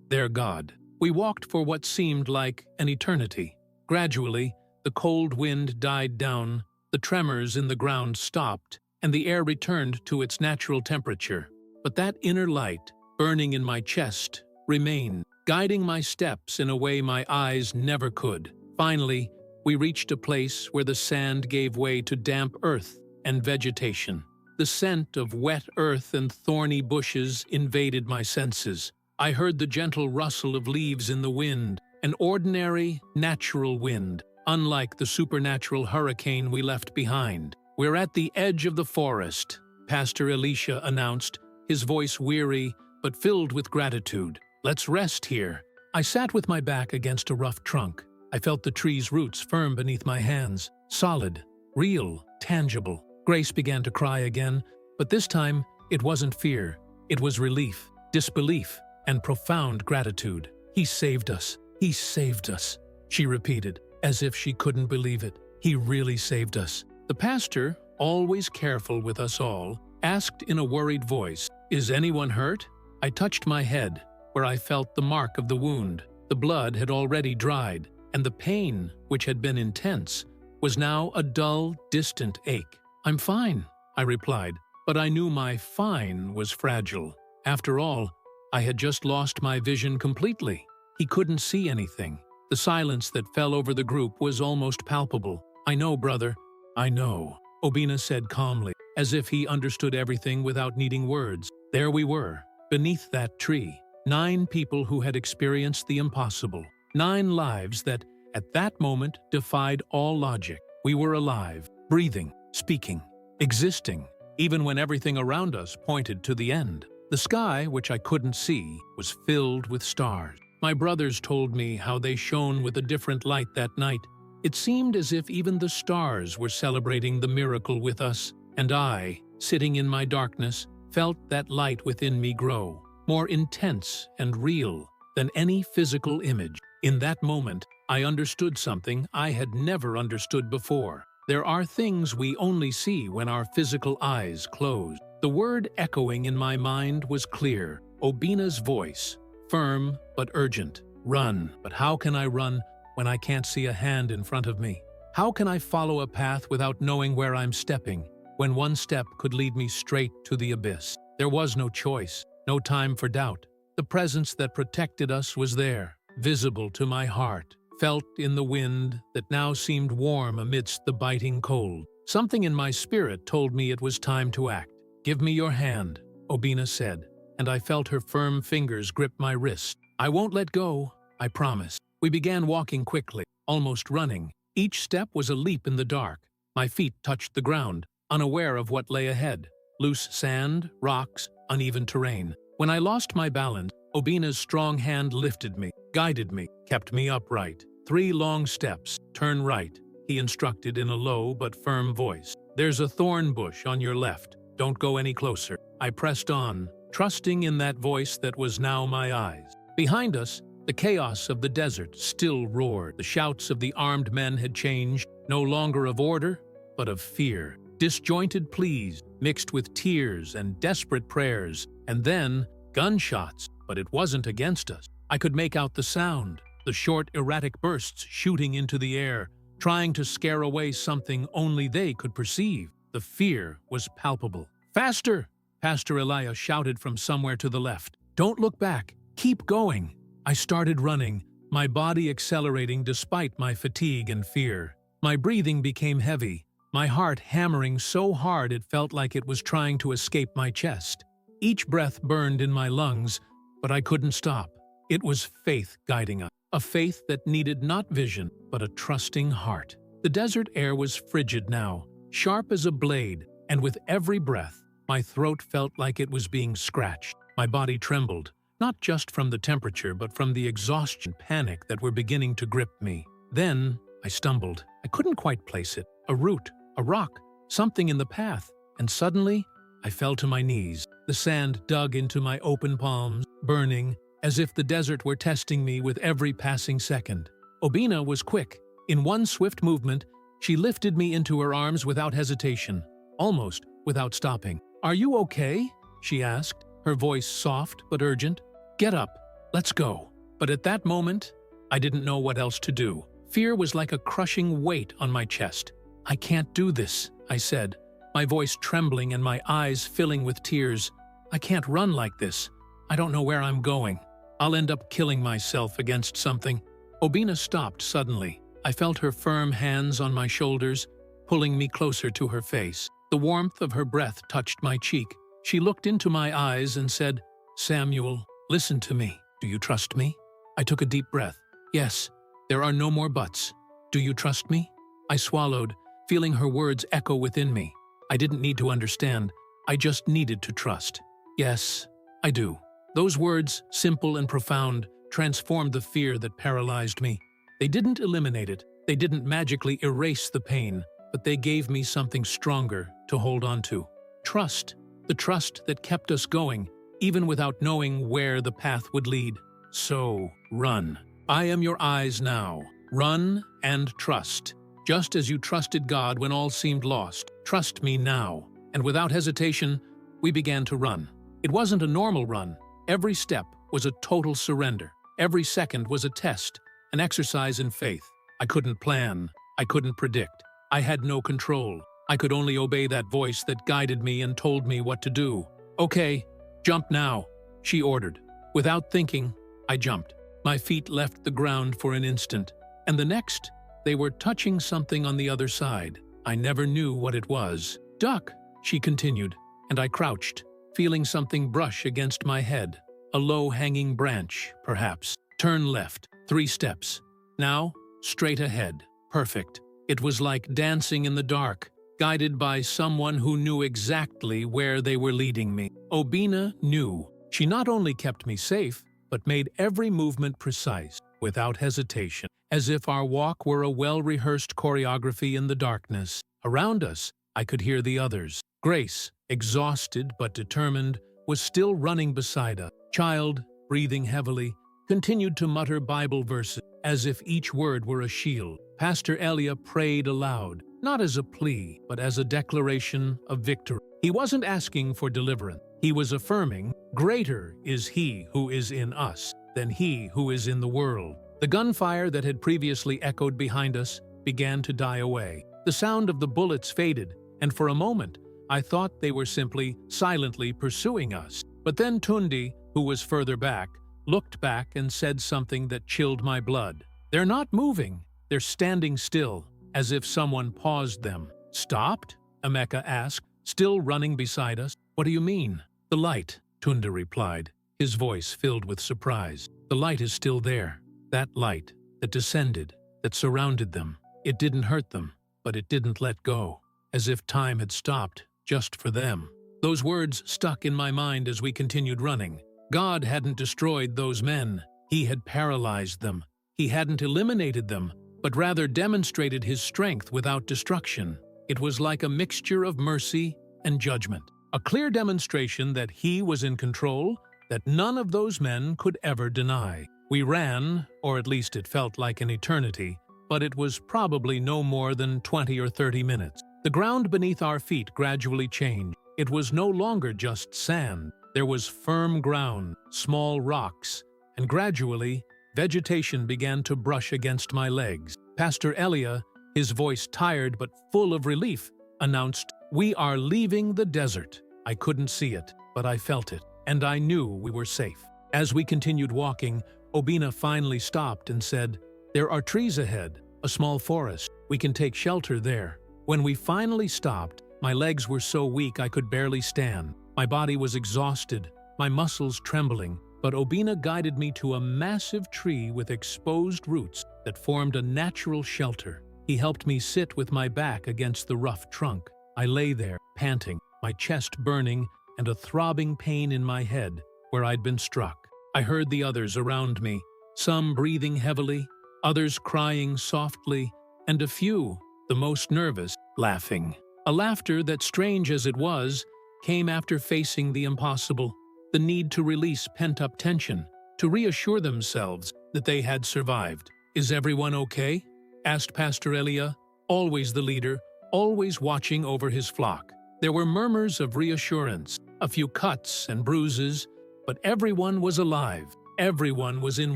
their God." We walked for what seemed like an eternity. Gradually, the cold wind died down, the tremors in the ground stopped, and the air returned to its natural temperature. But that inner light, burning in my chest, remained, guiding my steps in a way my eyes never could. Finally, We reached a place where the sand gave way to damp earth and vegetation. The scent of wet earth and thorny bushes invaded my senses. I heard the gentle rustle of leaves in the wind, an ordinary, natural wind, unlike the supernatural hurricane we left behind. "We're at the edge of the forest," Pastor Elisha announced, his voice weary but filled with gratitude. "Let's rest here." I sat with my back against a rough trunk. I felt the tree's roots firm beneath my hands, solid, real, tangible. Grace began to cry again, but this time it wasn't fear. It was relief, disbelief, and profound gratitude. "He saved us. He saved us," she repeated, as if she couldn't believe it. "He really saved us." The pastor, always careful with us all, asked in a worried voice, "Is anyone hurt?" I touched my head, where I felt the mark of the wound. The blood had already dried, and the pain, which had been intense, was now a dull, distant ache. "I'm fine," I replied, but I knew my fine was fragile. After all, I had just lost my vision completely. He couldn't see anything. The silence that fell over the group was almost palpable. "I know, brother. I know," Obina said calmly, as if he understood everything without needing words. There we were, beneath that tree. 9 people who had experienced the impossible. 9 lives that, at that moment, defied all logic. We were alive, breathing, speaking, existing, even when everything around us pointed to the end. The sky, which I couldn't see, was filled with stars. My brothers told me how they shone with a different light that night. It seemed as if even the stars were celebrating the miracle with us, and I, sitting in my darkness, felt that light within me grow, more intense and real than any physical image. In that moment, I understood something I had never understood before. There are things we only see when our physical eyes close. The word echoing in my mind was clear, Obina's voice, firm but urgent. "Run." But how can I run when I can't see a hand in front of me? How can I follow a path without knowing where I'm stepping, when one step could lead me straight to the abyss? There was no choice, no time for doubt. The presence that protected us was there, visible to my heart, felt in the wind that now seemed warm amidst the biting cold. Something in my spirit told me it was time to act. "Give me your hand," Obina said, and I felt her firm fingers grip my wrist. "I won't let go, I promise." We began walking quickly, almost running. Each step was a leap in the dark. My feet touched the ground, unaware of what lay ahead. Loose sand, rocks, uneven terrain. When I lost my balance, Obina's strong hand lifted me, guided me, kept me upright. 3 long steps, turn right, he instructed in a low but firm voice. "There's a thorn bush on your left. Don't go any closer." I pressed on, trusting in that voice that was now my eyes. Behind us, the chaos of the desert still roared. The shouts of the armed men had changed, no longer of order, but of fear. Disjointed pleas, mixed with tears and desperate prayers, and then gunshots, but it wasn't against us. I could make out the sound, the short, erratic bursts shooting into the air, trying to scare away something only they could perceive. The fear was palpable. "Faster!" Pastor Elia shouted from somewhere to the left. "Don't look back. Keep going." I started running, my body accelerating despite my fatigue and fear. My breathing became heavy, my heart hammering so hard it felt like it was trying to escape my chest. Each breath burned in my lungs, but I couldn't stop. It was faith guiding us, a faith that needed not vision, but a trusting heart. The desert air was frigid now, sharp as a blade, and with every breath, my throat felt like it was being scratched. My body trembled, not just from the temperature, but from the exhaustion and panic that were beginning to grip me. Then I stumbled. I couldn't quite place it. A root, a rock, something in the path, and suddenly I fell to my knees. The sand dug into my open palms, burning, as if the desert were testing me with every passing second. Obina was quick. In one swift movement, she lifted me into her arms without hesitation, almost without stopping. "Are you okay?" she asked, her voice soft but urgent. "Get up. Let's go." But at that moment, I didn't know what else to do. Fear was like a crushing weight on my chest. "I can't do this," I said, my voice trembling and my eyes filling with tears. "I can't run like this. I don't know where I'm going. I'll end up killing myself against something." Obina stopped suddenly, I felt her firm hands on my shoulders, pulling me closer to her face. The warmth of her breath touched my cheek. She looked into my eyes and said, "Samuel, listen to me. Do you trust me?" I took a deep breath. "Yes, there are no more buts. Do you trust me?" I swallowed, feeling her words echo within me. I didn't need to understand. I just needed to trust. "Yes, I do." Those words, simple and profound, transformed the fear that paralyzed me. They didn't eliminate it. They didn't magically erase the pain, but they gave me something stronger to hold on to. Trust. The trust that kept us going, even without knowing where the path would lead. So, run. I am your eyes now. Run and trust. Just as you trusted God when all seemed lost, trust me now. And without hesitation, we began to run. It wasn't a normal run. Every step was a total surrender. Every second was a test, an exercise in faith. I couldn't plan. I couldn't predict. I had no control. I could only obey that voice that guided me and told me what to do. "Okay, jump now," she ordered. Without thinking, I jumped. My feet left the ground for an instant, and the next, they were touching something on the other side. I never knew what it was. "Duck," she continued, and I crouched, feeling something brush against my head. A low-hanging branch, perhaps. Turn left. 3 steps. Now, straight ahead. Perfect. It was like dancing in the dark, guided by someone who knew exactly where they were leading me. Obina knew. She not only kept me safe, but made every movement precise, without hesitation, as if our walk were a well-rehearsed choreography in the darkness. Around us, I could hear the others. Grace, exhausted but determined, was still running beside us. Child, breathing heavily, continued to mutter Bible verses, as if each word were a shield. Pastor Elia prayed aloud, not as a plea, but as a declaration of victory. He wasn't asking for deliverance. He was affirming, "Greater is he who is in us than he who is in the world." The gunfire that had previously echoed behind us began to die away. The sound of the bullets faded, and for a moment, I thought they were simply silently pursuing us. But then Tundi, who was further back, looked back and said something that chilled my blood. "They're not moving. They're standing still, as if someone paused them." "Stopped?" Emeka asked, still running beside us. "What do you mean?" "The light," Tunda replied, his voice filled with surprise. "The light is still there. That light that descended, that surrounded them. It didn't hurt them, but it didn't let go, as if time had stopped just for them." Those words stuck in my mind as we continued running. God hadn't destroyed those men. He had paralyzed them. He hadn't eliminated them, but rather demonstrated his strength without destruction. It was like a mixture of mercy and judgment, a clear demonstration that he was in control, that none of those men could ever deny. We ran, or at least it felt like an eternity, but it was probably no more than 20 or 30 minutes. The ground beneath our feet gradually changed. It was no longer just sand. There was firm ground, small rocks, and gradually, vegetation began to brush against my legs. Pastor Elia, his voice tired but full of relief, announced, "We are leaving the desert." I couldn't see it, but I felt it, and I knew we were safe. As we continued walking, Obina finally stopped and said, "There are trees ahead, a small forest. We can take shelter there." When we finally stopped, my legs were so weak I could barely stand. My body was exhausted, my muscles trembling, but Obina guided me to a massive tree with exposed roots that formed a natural shelter. He helped me sit with my back against the rough trunk. I lay there, panting, my chest burning and a throbbing pain in my head where I'd been struck. I heard the others around me, some breathing heavily, others crying softly, and a few, the most nervous, laughing. A laughter that, strange as it was, came after facing the impossible, the need to release pent-up tension, to reassure themselves that they had survived. "Is everyone okay?" asked Pastor Elia, always the leader, always watching over his flock. There were murmurs of reassurance, a few cuts and bruises, but everyone was alive. Everyone was in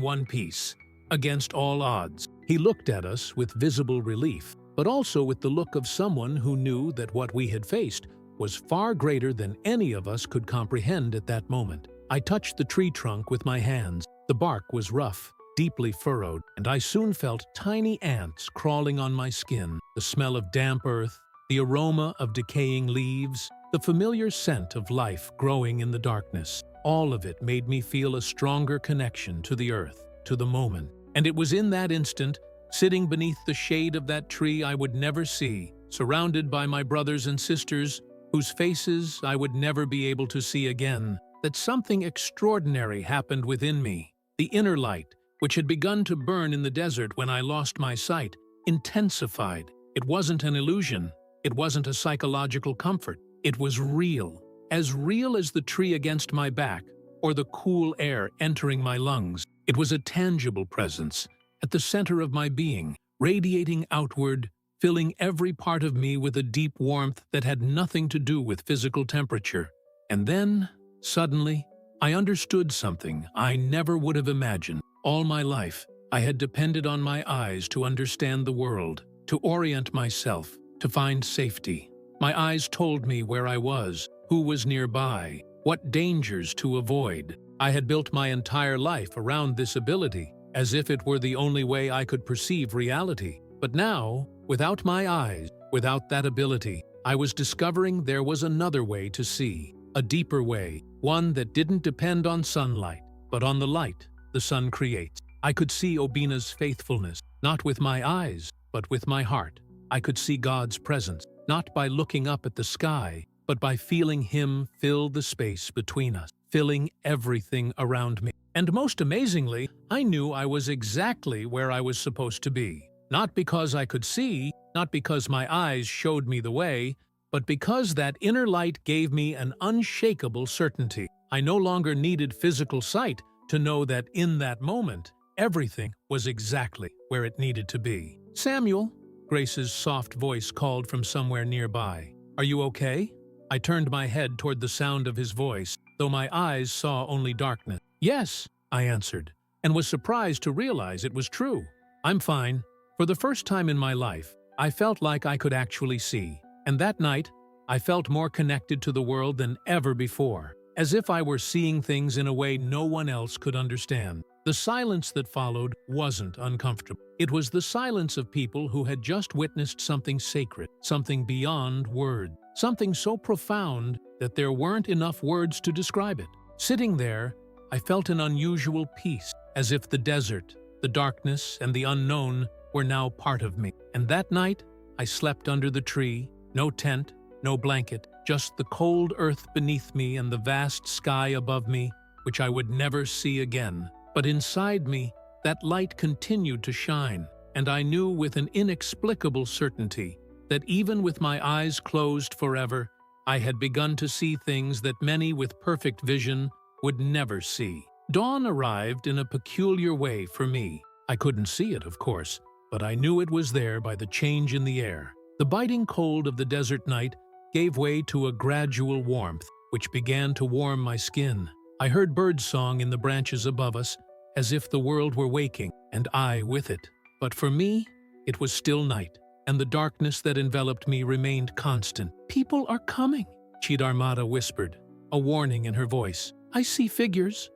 one piece, against all odds. He looked at us with visible relief, but also with the look of someone who knew that what we had faced was far greater than any of us could comprehend at that moment. I touched the tree trunk with my hands. The bark was rough, deeply furrowed, and I soon felt tiny ants crawling on my skin. The smell of damp earth, the aroma of decaying leaves, the familiar scent of life growing in the darkness. All of it made me feel a stronger connection to the earth, to the moment. And it was in that instant, sitting beneath the shade of that tree I would never see, surrounded by my brothers and sisters, whose faces I would never be able to see again, that something extraordinary happened within me. The inner light, which had begun to burn in the desert when I lost my sight, intensified. It wasn't an illusion. It wasn't a psychological comfort. It was real as the tree against my back or the cool air entering my lungs. It was a tangible presence at the center of my being, radiating outward, filling every part of me with a deep warmth that had nothing to do with physical temperature. And then, suddenly, I understood something I never would have imagined. All my life, I had depended on my eyes to understand the world, to orient myself, to find safety. My eyes told me where I was, who was nearby, what dangers to avoid. I had built my entire life around this ability, as if it were the only way I could perceive reality. But now, without my eyes, without that ability, I was discovering there was another way to see, a deeper way, one that didn't depend on sunlight, but on the light the sun creates. I could see Obina's faithfulness, not with my eyes, but with my heart. I could see God's presence, not by looking up at the sky, but by feeling Him fill the space between us, filling everything around me. And most amazingly, I knew I was exactly where I was supposed to be. Not because I could see, not because my eyes showed me the way, but because that inner light gave me an unshakable certainty. I no longer needed physical sight to know that in that moment, everything was exactly where it needed to be. "Samuel," Grace's soft voice called from somewhere nearby. "Are you okay?" I turned my head toward the sound of his voice, though my eyes saw only darkness. "Yes," I answered, and was surprised to realize it was true. "I'm fine." For the first time in my life, I felt like I could actually see. And that night, I felt more connected to the world than ever before, as if I were seeing things in a way no one else could understand. The silence that followed wasn't uncomfortable. It was the silence of people who had just witnessed something sacred, something beyond word, something so profound that there weren't enough words to describe it. Sitting there, I felt an unusual peace, as if the desert, the darkness, and the unknown were now part of me. And that night, I slept under the tree, no tent, no blanket, just the cold earth beneath me and the vast sky above me, which I would never see again. But inside me, that light continued to shine, and I knew with an inexplicable certainty that even with my eyes closed forever, I had begun to see things that many with perfect vision would never see. Dawn arrived in a peculiar way for me. I couldn't see it, of course, but I knew it was there by the change in the air. The biting cold of the desert night gave way to a gradual warmth, which began to warm my skin. I heard birdsong in the branches above us, as if the world were waking, and I with it. But for me, it was still night, and the darkness that enveloped me remained constant. "People are coming," Chidarmata whispered, a warning in her voice. "I see figures.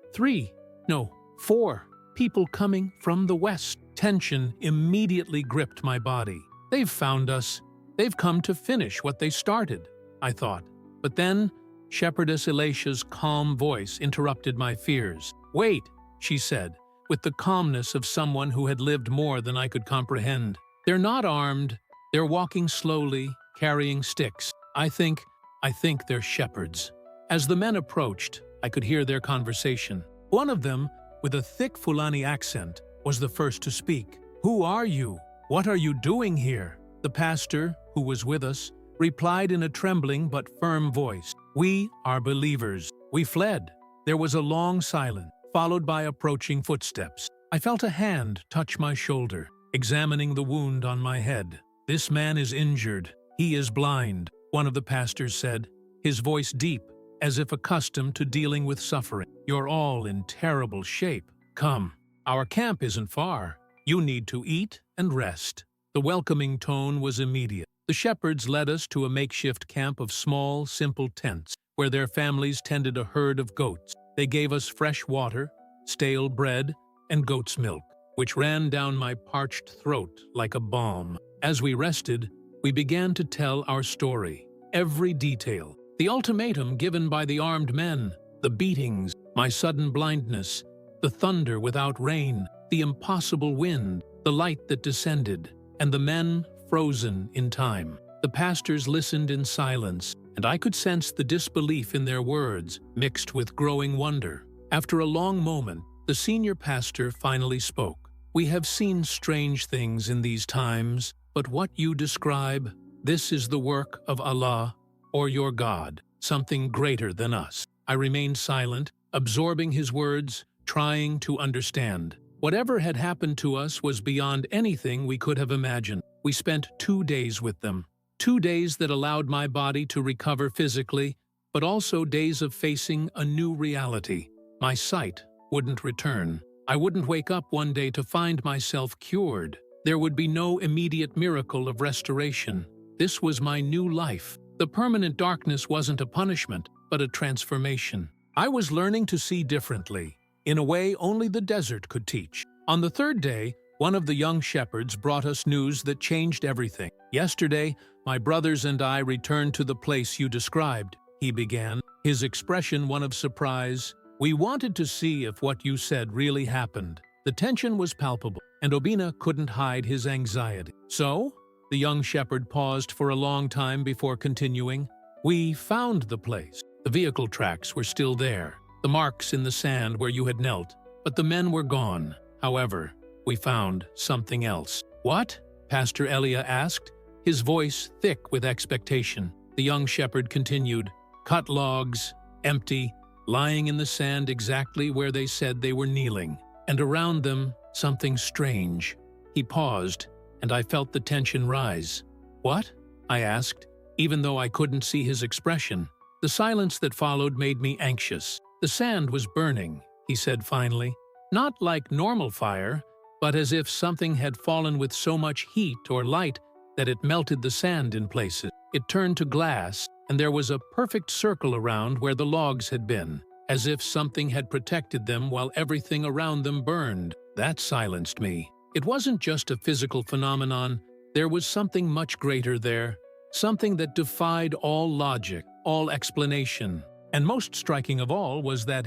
4 people coming from the west." Tension immediately gripped my body. "They've found us. They've come to finish what they started," I thought. But then, Shepherdess Elisha's calm voice interrupted my fears. "Wait," she said, with the calmness of someone who had lived more than I could comprehend. "They're not armed. They're walking slowly, carrying sticks. I think they're shepherds." As the men approached, I could hear their conversation. One of them, with a thick Fulani accent, was the first to speak. "Who are you? What are you doing here?" The pastor, who was with us, replied in a trembling but firm voice. "We are believers. We fled." There was a long silence, followed by approaching footsteps. I felt a hand touch my shoulder, examining the wound on my head. "This man is injured. He is blind," one of the pastors said, his voice deep, as if accustomed to dealing with suffering. "You're all in terrible shape. Come. Our camp isn't far. You need to eat and rest." The welcoming tone was immediate. The shepherds led us to a makeshift camp of small, simple tents, where their families tended a herd of goats. They gave us fresh water, stale bread, and goat's milk. which ran down my parched throat like a balm. As we rested, we began to tell our story. Every detail. The ultimatum given by the armed men, the beatings, my sudden blindness, the thunder without rain, the impossible wind, the light that descended, and the men frozen in time. The pastors listened in silence, and I could sense the disbelief in their words, mixed with growing wonder. After a long moment, the senior pastor finally spoke. "We have seen strange things in these times, but what you describe, this is the work of Allah, or your God, something greater than us." I remained silent, absorbing his words, trying to understand. Whatever had happened to us was beyond anything we could have imagined. We spent 2 days with them. 2 days that allowed my body to recover physically, but also days of facing a new reality. My sight wouldn't return. I wouldn't wake up one day to find myself cured. There would be no immediate miracle of restoration. This was my new life. The permanent darkness wasn't a punishment, but a transformation. I was learning to see differently, in a way only the desert could teach. On the 3rd day, one of the young shepherds brought us news that changed everything. "Yesterday, my brothers and I returned to the place you described," he began, his expression one of surprise. "We wanted to see if what you said really happened." The tension was palpable, and Obina couldn't hide his anxiety. "So?" The young shepherd paused for a long time before continuing. "We found the place. The vehicle tracks were still there, the marks in the sand where you had knelt, but the men were gone. However, we found something else." "What?" Pastor Elia asked, his voice thick with expectation. The young shepherd continued. "Cut logs, empty, lying in the sand exactly where they said they were kneeling, and around them something strange." He paused, and I felt the tension rise. "What?" I asked, even though I couldn't see his expression. The silence that followed made me anxious. "The sand was burning," he said finally. "Not like normal fire, but as if something had fallen with so much heat or light that it melted the sand in places. It turned to glass, and there was a perfect circle around where the logs had been, as if something had protected them while everything around them burned." That silenced me. It wasn't just a physical phenomenon. There was something much greater there, something that defied all logic, all explanation. And most striking of all was that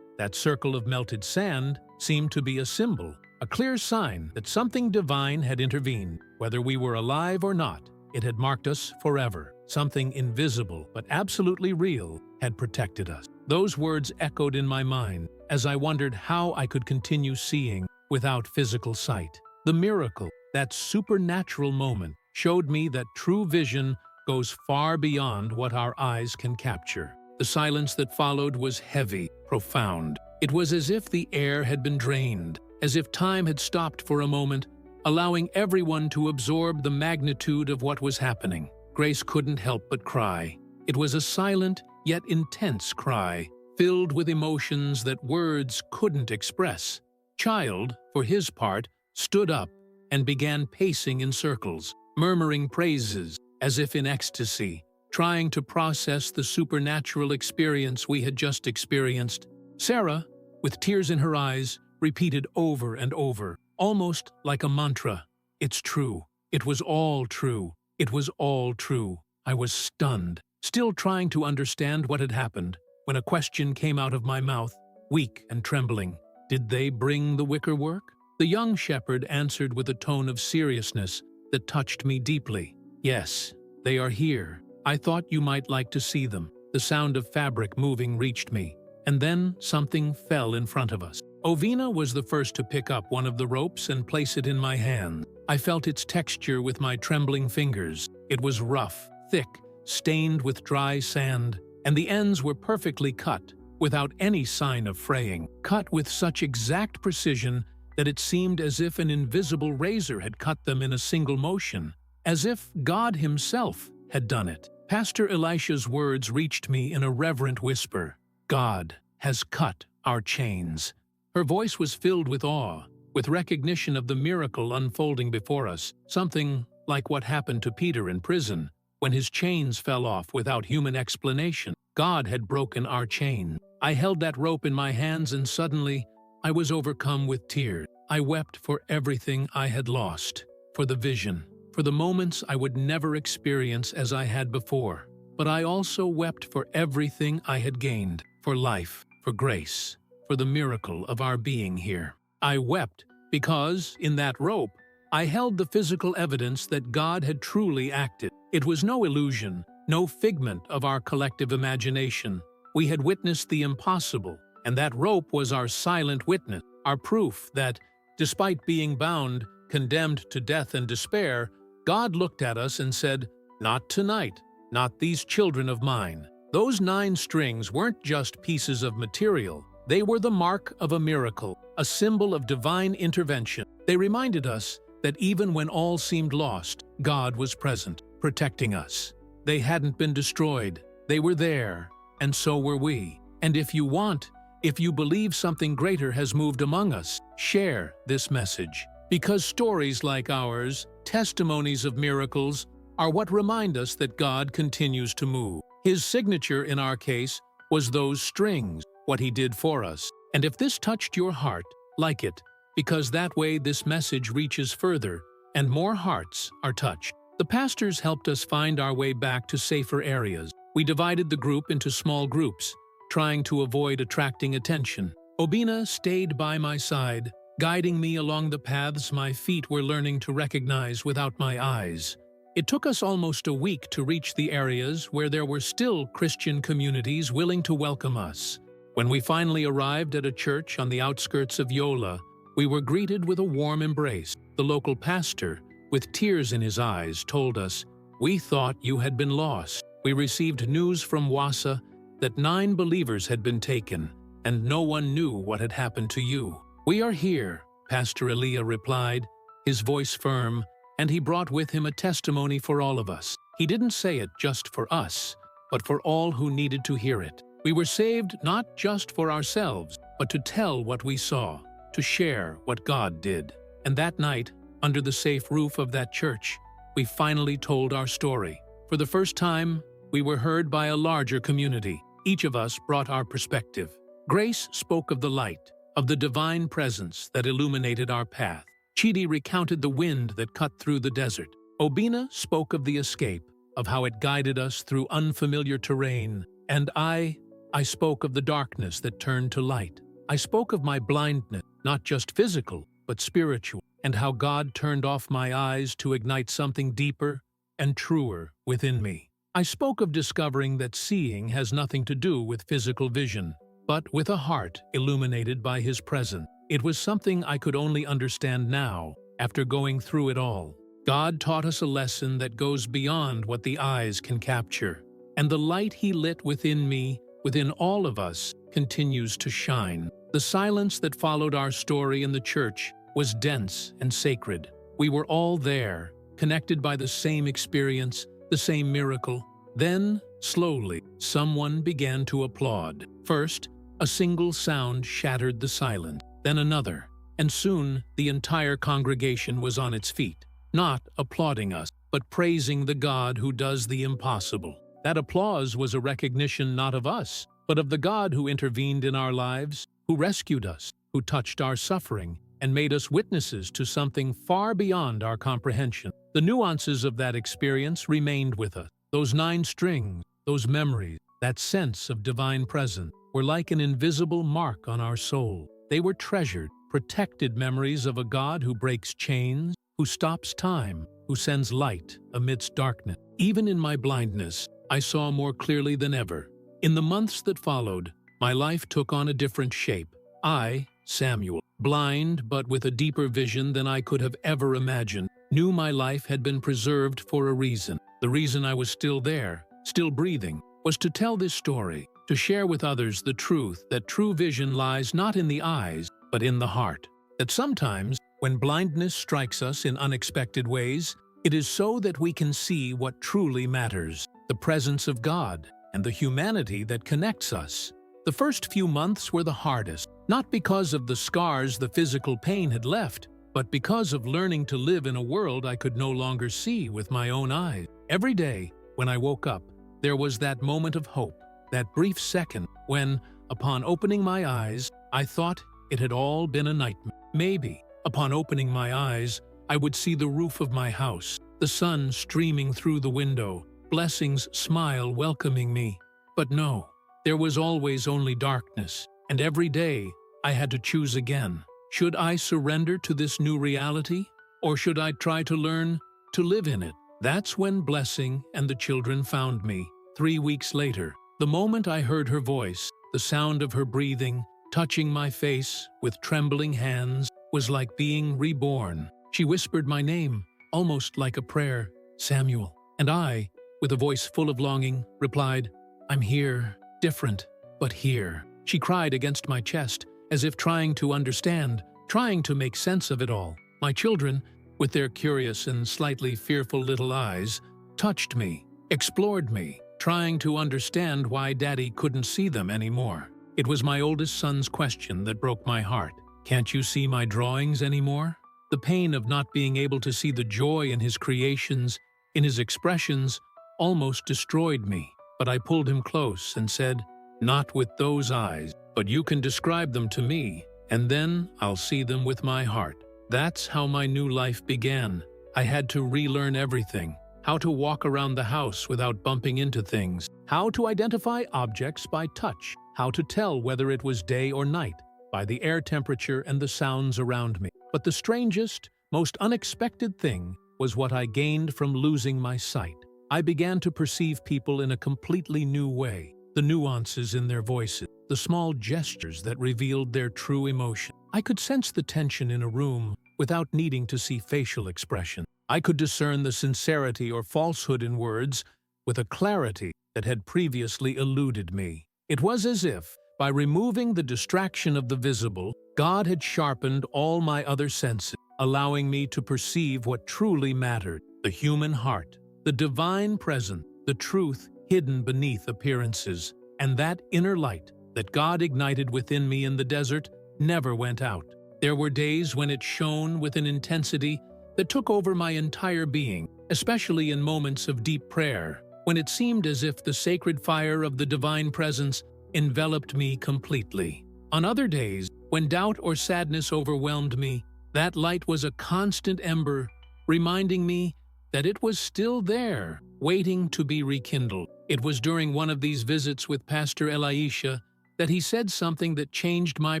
that circle of melted sand, seemed to be a symbol, a clear sign that something divine had intervened. Whether we were alive or not, it had marked us forever. Something invisible but absolutely real had protected us. Those words echoed in my mind as I wondered how I could continue seeing without physical sight. The miracle, that supernatural moment, showed me that true vision goes far beyond what our eyes can capture. The silence that followed was heavy, profound. It was as if the air had been drained, as if time had stopped for a moment, allowing everyone to absorb the magnitude of what was happening. Grace couldn't help but cry. It was a silent, yet intense cry, filled with emotions that words couldn't express. Child, for his part, stood up and began pacing in circles, murmuring praises, as if in ecstasy, trying to process the supernatural experience we had just experienced. Sarah, with tears in her eyes, repeated over and over, almost like a mantra, "It's true. It was all true. It was all true." I was stunned, still trying to understand what had happened, when a question came out of my mouth, weak and trembling. "Did they bring the wicker work?" The young shepherd answered with a tone of seriousness that touched me deeply. "Yes, they are here. I thought you might like to see them." The sound of fabric moving reached me, and then something fell in front of us. Ovina was the first to pick up one of the ropes and place it in my hand. I felt its texture with my trembling fingers. It was rough, thick, stained with dry sand, and the ends were perfectly cut, without any sign of fraying, cut with such exact precision that it seemed as if an invisible razor had cut them in a single motion, as if God Himself had done it. Pastor Elisha's words reached me in a reverent whisper. "God has cut our chains." Her voice was filled with awe, with recognition of the miracle unfolding before us, something like what happened to Peter in prison, when his chains fell off without human explanation. God had broken our chain. I held that rope in my hands and suddenly, I was overcome with tears. I wept for everything I had lost, for the vision, for the moments I would never experience as I had before. But I also wept for everything I had gained, for life, for grace, for the miracle of our being here. I wept because, in that rope, I held the physical evidence that God had truly acted. It was no illusion, no figment of our collective imagination. We had witnessed the impossible, and that rope was our silent witness, our proof that, despite being bound, condemned to death and despair, God looked at us and said, "Not tonight, not these children of mine." Those 9 strings weren't just pieces of material. They were the mark of a miracle, a symbol of divine intervention. They reminded us that even when all seemed lost, God was present, protecting us. They hadn't been destroyed. They were there, and so were we. And if you believe something greater has moved among us, share this message. Because stories like ours, testimonies of miracles, are what remind us that God continues to move. His signature in our case was those strings, what He did for us. And if this touched your heart, like it, because that way this message reaches further and more hearts are touched. The pastors helped us find our way back to safer areas. We divided the group into small groups, trying to avoid attracting attention. Obina stayed by my side, guiding me along the paths my feet were learning to recognize without my eyes. It took us almost a week to reach the areas where there were still Christian communities willing to welcome us. When we finally arrived at a church on the outskirts of Yola, we were greeted with a warm embrace. The local pastor, with tears in his eyes, told us, "We thought you had been lost." We received news from Wasa that 9 believers had been taken, and no one knew what had happened to you. "We are here," Pastor Elia replied, his voice firm, and he brought with him a testimony for all of us. He didn't say it just for us, but for all who needed to hear it. We were saved not just for ourselves, but to tell what we saw, to share what God did. And that night, under the safe roof of that church, we finally told our story. For the first time, we were heard by a larger community. Each of us brought our perspective. Grace spoke of the light, of the divine presence that illuminated our path. Chidi recounted the wind that cut through the desert. Obina spoke of the escape, of how it guided us through unfamiliar terrain. And I spoke of the darkness that turned to light. I spoke of my blindness, not just physical, but spiritual, and how God turned off my eyes to ignite something deeper and truer within me. I spoke of discovering that seeing has nothing to do with physical vision, but with a heart illuminated by His presence. It was something I could only understand now, after going through it all. God taught us a lesson that goes beyond what the eyes can capture, and the light He lit within me, within all of us, continues to shine. The silence that followed our story in the church was dense and sacred. We were all there, connected by the same experience, the same miracle. Then, slowly, someone began to applaud. First, a single sound shattered the silence, then another, and soon the entire congregation was on its feet, not applauding us, but praising the God who does the impossible. That applause was a recognition not of us, but of the God who intervened in our lives, who rescued us, who touched our suffering, and made us witnesses to something far beyond our comprehension. The nuances of that experience remained with us. Those 9 strings, those memories, that sense of divine presence, were like an invisible mark on our soul. They were treasured, protected memories of a God who breaks chains, who stops time, who sends light amidst darkness. Even in my blindness, I saw more clearly than ever. In the months that followed, my life took on a different shape. I, Samuel, blind but with a deeper vision than I could have ever imagined, knew my life had been preserved for a reason. The reason I was still there, still breathing, was to tell this story, to share with others the truth that true vision lies not in the eyes, but in the heart. That sometimes, when blindness strikes us in unexpected ways, it is so that we can see what truly matters, the presence of God and the humanity that connects us. The first few months were the hardest, not because of the scars the physical pain had left, but because of learning to live in a world I could no longer see with my own eyes. Every day, when I woke up, there was that moment of hope, that brief second when, upon opening my eyes, I thought, It had all been a nightmare. Maybe, upon opening my eyes, I would see the roof of my house, the sun streaming through the window, blessings smile welcoming me. But no, there was always only darkness, and every day I had to choose again. Should I surrender to this new reality, or should I try to learn to live in it? That's when Blessing and the children found me. 3 weeks later, the moment I heard her voice, the sound of her breathing, touching my face with trembling hands, was like being reborn. She whispered my name, almost like a prayer, Samuel. And I, with a voice full of longing, replied, I'm here, different, but here. She cried against my chest, as if trying to understand, trying to make sense of it all. My children, with their curious and slightly fearful little eyes, touched me, explored me, trying to understand why Daddy couldn't see them anymore. It was my oldest son's question that broke my heart. Can't you see my drawings anymore? The pain of not being able to see the joy in his creations, in his expressions, almost destroyed me. But I pulled him close and said, not with those eyes, but you can describe them to me, and then I'll see them with my heart. That's how my new life began. I had to relearn everything. How to walk around the house without bumping into things. How to identify objects by touch. How to tell whether it was day or night by the air temperature and the sounds around me. But the strangest, most unexpected thing was what I gained from losing my sight. I began to perceive people in a completely new way. The nuances in their voices, the small gestures that revealed their true emotion. I could sense the tension in a room without needing to see facial expression. I could discern the sincerity or falsehood in words with a clarity that had previously eluded me. It was as if, by removing the distraction of the visible, God had sharpened all my other senses, allowing me to perceive what truly mattered, the human heart, the divine presence, the truth hidden beneath appearances, and that inner light that God ignited within me in the desert never went out. There were days when it shone with an intensity that took over my entire being, especially in moments of deep prayer, when it seemed as if the sacred fire of the divine presence enveloped me completely. On other days, when doubt or sadness overwhelmed me, that light was a constant ember, reminding me that it was still there, waiting to be rekindled. It was during one of these visits with Pastor Elisha that he said something that changed my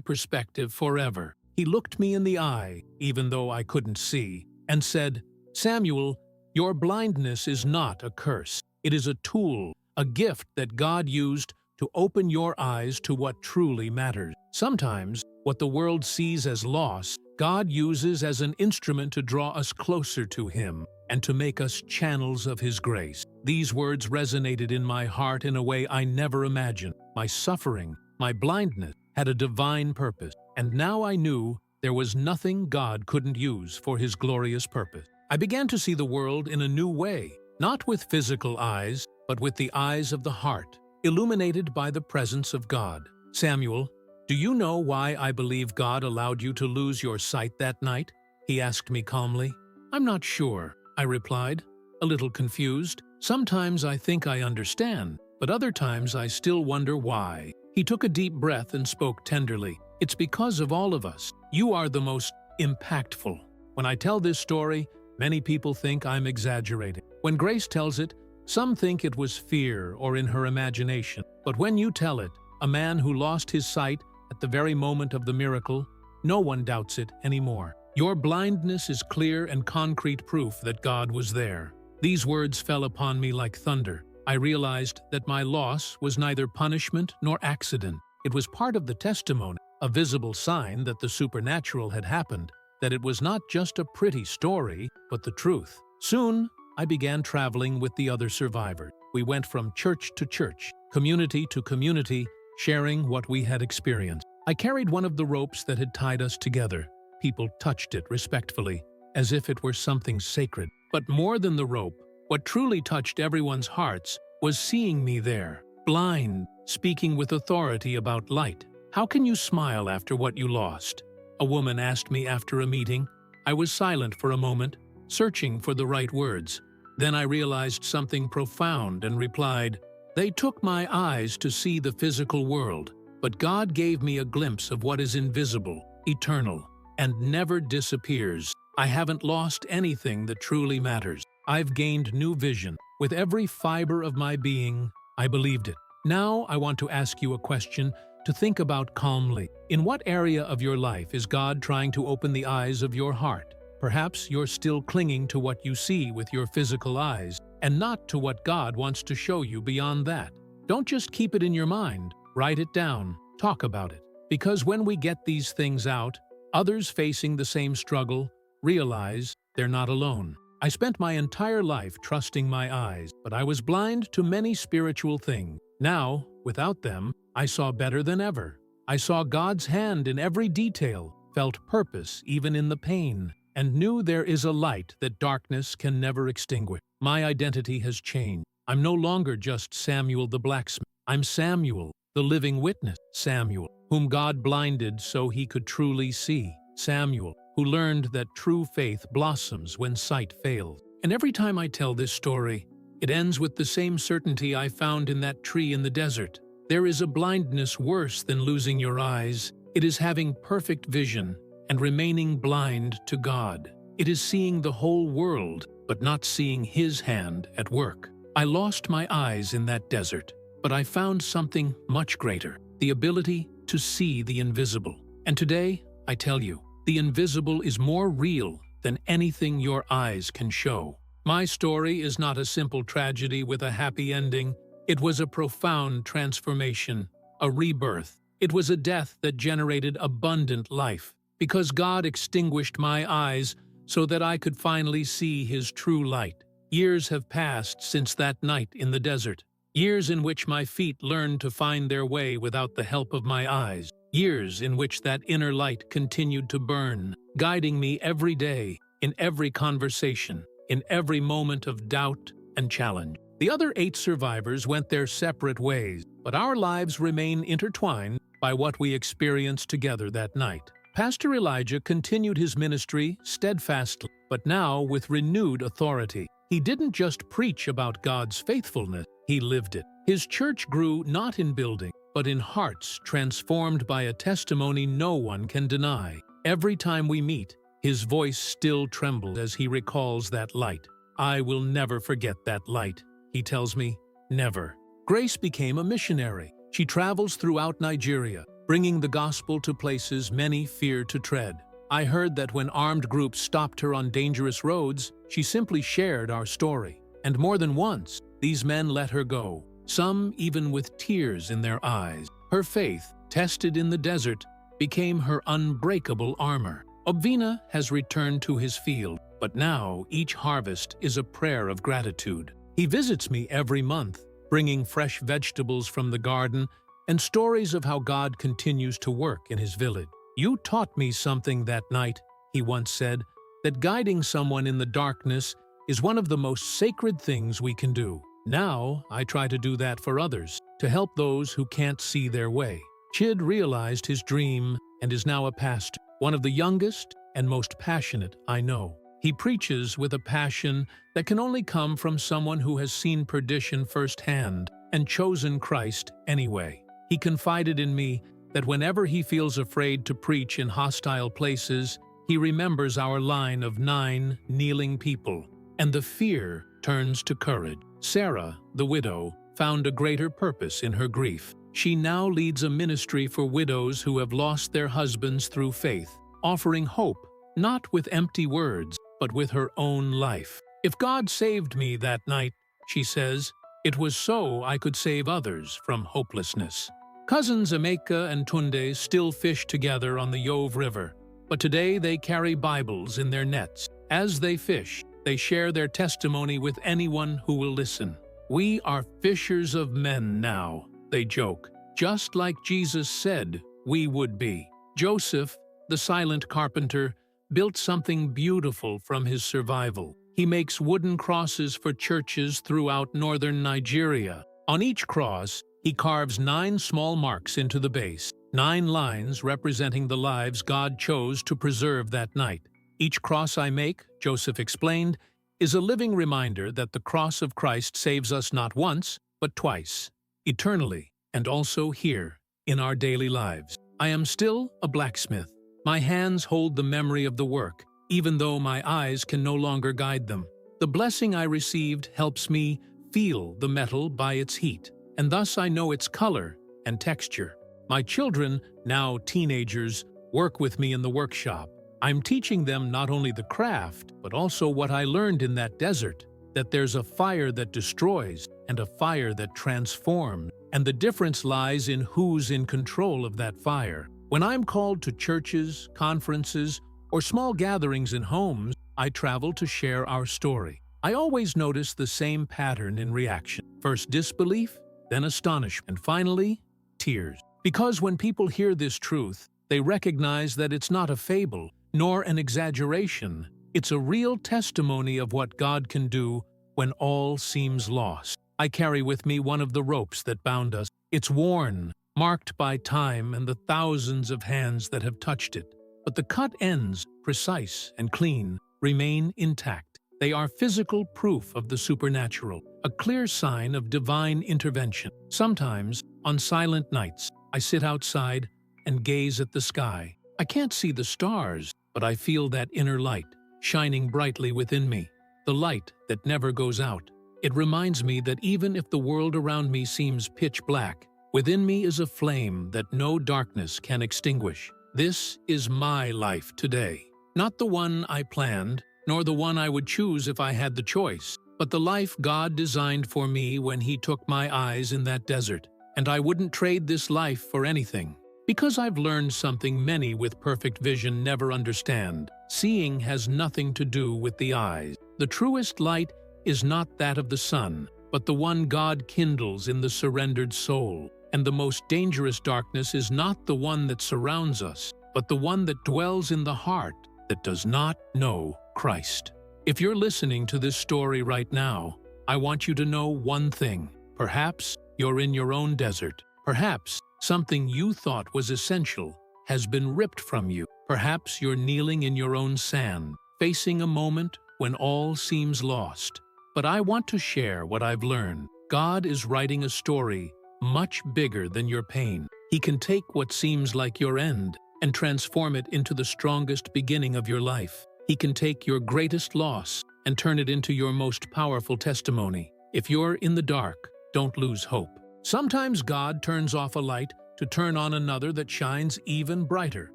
perspective forever. He looked me in the eye, even though I couldn't see, and said, Samuel, your blindness is not a curse. It is a tool, a gift that God used to open your eyes to what truly matters. Sometimes, what the world sees as loss, God uses as an instrument to draw us closer to Him and to make us channels of His grace. These words resonated in my heart in a way I never imagined. My suffering, my blindness, had a divine purpose, and now I knew there was nothing God couldn't use for His glorious purpose. I began to see the world in a new way, not with physical eyes, but with the eyes of the heart, illuminated by the presence of God. Samuel, do you know why I believe God allowed you to lose your sight that night? He asked me calmly. I'm not sure, I replied, a little confused. Sometimes I think I understand, but other times I still wonder why. He took a deep breath and spoke tenderly. It's because of all of us. You are the most impactful. When I tell this story, many people think I'm exaggerating. When Grace tells it, some think it was fear or in her imagination. But when you tell it, a man who lost his sight at the very moment of the miracle, no one doubts it anymore. Your blindness is clear and concrete proof that God was there. These words fell upon me like thunder. I realized that my loss was neither punishment nor accident. It was part of the testimony, a visible sign that the supernatural had happened, that it was not just a pretty story, but the truth. Soon, I began traveling with the other survivors. We went from church to church, community to community, sharing what we had experienced. I carried one of the ropes that had tied us together. People touched it respectfully, as if it were something sacred. But more than the rope, what truly touched everyone's hearts was seeing me there, blind, speaking with authority about light. How can you smile after what you lost? A woman asked me after a meeting. I was silent for a moment, searching for the right words. Then I realized something profound and replied, They took my eyes to see the physical world. But God gave me a glimpse of what is invisible, eternal, and never disappears. I haven't lost anything that truly matters. I've gained new vision. With every fiber of my being, I believed it. Now I want to ask you a question to think about calmly. In what area of your life is God trying to open the eyes of your heart? Perhaps you're still clinging to what you see with your physical eyes, and not to what God wants to show you beyond that. Don't just keep it in your mind. Write it down. Talk about it. Because when we get these things out, others facing the same struggle realize they're not alone. I spent my entire life trusting my eyes, but I was blind to many spiritual things. Now, without them, I saw better than ever. I saw God's hand in every detail, felt purpose even in the pain, and knew there is a light that darkness can never extinguish. My identity has changed. I'm no longer just Samuel the blacksmith. I'm Samuel, the living witness. Samuel, whom God blinded so he could truly see. Samuel, who learned that true faith blossoms when sight fails. And every time I tell this story, it ends with the same certainty I found in that tree in the desert. There is a blindness worse than losing your eyes. It is having perfect vision and remaining blind to God. It is seeing the whole world, but not seeing His hand at work. I lost my eyes in that desert, but I found something much greater, the ability to see the invisible. And today, I tell you, the invisible is more real than anything your eyes can show. My story is not a simple tragedy with a happy ending. It was a profound transformation, a rebirth. It was a death that generated abundant life, because God extinguished my eyes so that I could finally see His true light. Years have passed since that night in the desert. Years in which my feet learned to find their way without the help of my eyes. Years in which that inner light continued to burn, guiding me every day, in every conversation, in every moment of doubt and challenge. The other 8 survivors went their separate ways, but our lives remain intertwined by what we experienced together that night. Pastor Elijah continued his ministry steadfastly, but now with renewed authority. He didn't just preach about God's faithfulness, he lived it. His church grew not in building, but in hearts transformed by a testimony no one can deny. Every time we meet, his voice still trembles as he recalls that light. I will never forget that light, he tells me, never. Grace became a missionary. She travels throughout Nigeria, bringing the gospel to places many fear to tread. I heard that when armed groups stopped her on dangerous roads, she simply shared our story. And more than once, these men let her go, some even with tears in their eyes. Her faith, tested in the desert, became her unbreakable armor. Obvina has returned to his field, but now each harvest is a prayer of gratitude. He visits me every month, bringing fresh vegetables from the garden and stories of how God continues to work in his village. You taught me something that night, he once said, that guiding someone in the darkness is one of the most sacred things we can do. Now, I try to do that for others, to help those who can't see their way. Chid realized his dream and is now a pastor, one of the youngest and most passionate I know. He preaches with a passion that can only come from someone who has seen perdition firsthand and chosen Christ anyway. He confided in me that whenever he feels afraid to preach in hostile places, he remembers our line of 9 kneeling people, and the fear turns to courage. Sarah, the widow, found a greater purpose in her grief. She now leads a ministry for widows who have lost their husbands through faith, offering hope, not with empty words, but with her own life. If God saved me that night, she says, it was so I could save others from hopelessness. Cousins Emeka and Tunde still fish together on the Yove River, but today they carry Bibles in their nets. As they fish, they share their testimony with anyone who will listen. We are fishers of men now, they joke, just like Jesus said we would be. Joseph, the silent carpenter, built something beautiful from his survival. He makes wooden crosses for churches throughout northern Nigeria. On each cross, he carves 9 small marks into the base, 9 lines representing the lives God chose to preserve that night. Each cross I make, Joseph explained, is a living reminder that the cross of Christ saves us not once, but twice, eternally, and also here, in our daily lives. I am still a blacksmith. My hands hold the memory of the work, even though my eyes can no longer guide them. The blessing I received helps me feel the metal by its heat, and thus I know its color and texture. My children, now teenagers, work with me in the workshop. I'm teaching them not only the craft, but also what I learned in that desert, that there's a fire that destroys and a fire that transforms, and the difference lies in who's in control of that fire. When I'm called to churches, conferences, or small gatherings in homes, I travel to share our story. I always notice the same pattern in reaction. First disbelief, then astonishment, and finally, tears. Because when people hear this truth, they recognize that it's not a fable, nor an exaggeration. It's a real testimony of what God can do when all seems lost. I carry with me one of the ropes that bound us. It's worn, marked by time and the thousands of hands that have touched it. But the cut ends, precise and clean, remain intact. They are physical proof of the supernatural, a clear sign of divine intervention. Sometimes, on silent nights, I sit outside and gaze at the sky. I can't see the stars, but I feel that inner light, shining brightly within me, the light that never goes out. It reminds me that even if the world around me seems pitch black, within me is a flame that no darkness can extinguish. This is my life today. Not the one I planned, nor the one I would choose if I had the choice, but the life God designed for me when He took my eyes in that desert. And I wouldn't trade this life for anything. Because I've learned something many with perfect vision never understand. Seeing has nothing to do with the eyes. The truest light is not that of the sun, but the one God kindles in the surrendered soul. And the most dangerous darkness is not the one that surrounds us, but the one that dwells in the heart that does not know Christ. If you're listening to this story right now, I want you to know one thing. Perhaps you're in your own desert. Perhaps something you thought was essential has been ripped from you. Perhaps you're kneeling in your own sand, facing a moment when all seems lost. But I want to share what I've learned. God is writing a story much bigger than your pain. He can take what seems like your end and transform it into the strongest beginning of your life. He can take your greatest loss and turn it into your most powerful testimony. If you're in the dark, don't lose hope. Sometimes God turns off a light to turn on another that shines even brighter.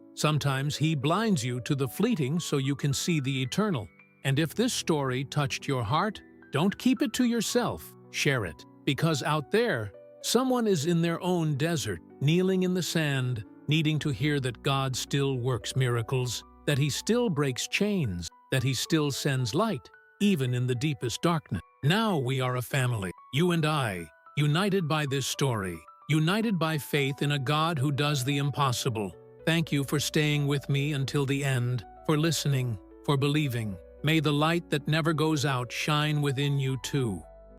Sometimes He blinds you to the fleeting so you can see the eternal. And if this story touched your heart, don't keep it to yourself. Share it. Because out there, someone is in their own desert, kneeling in the sand, needing to hear that God still works miracles, that He still breaks chains, that He still sends light, even in the deepest darkness. Now we are a family, you and I, united by this story, united by faith in a God who does the impossible. Thank you for staying with me until the end, for listening, for believing. May the light that never goes out shine within you too.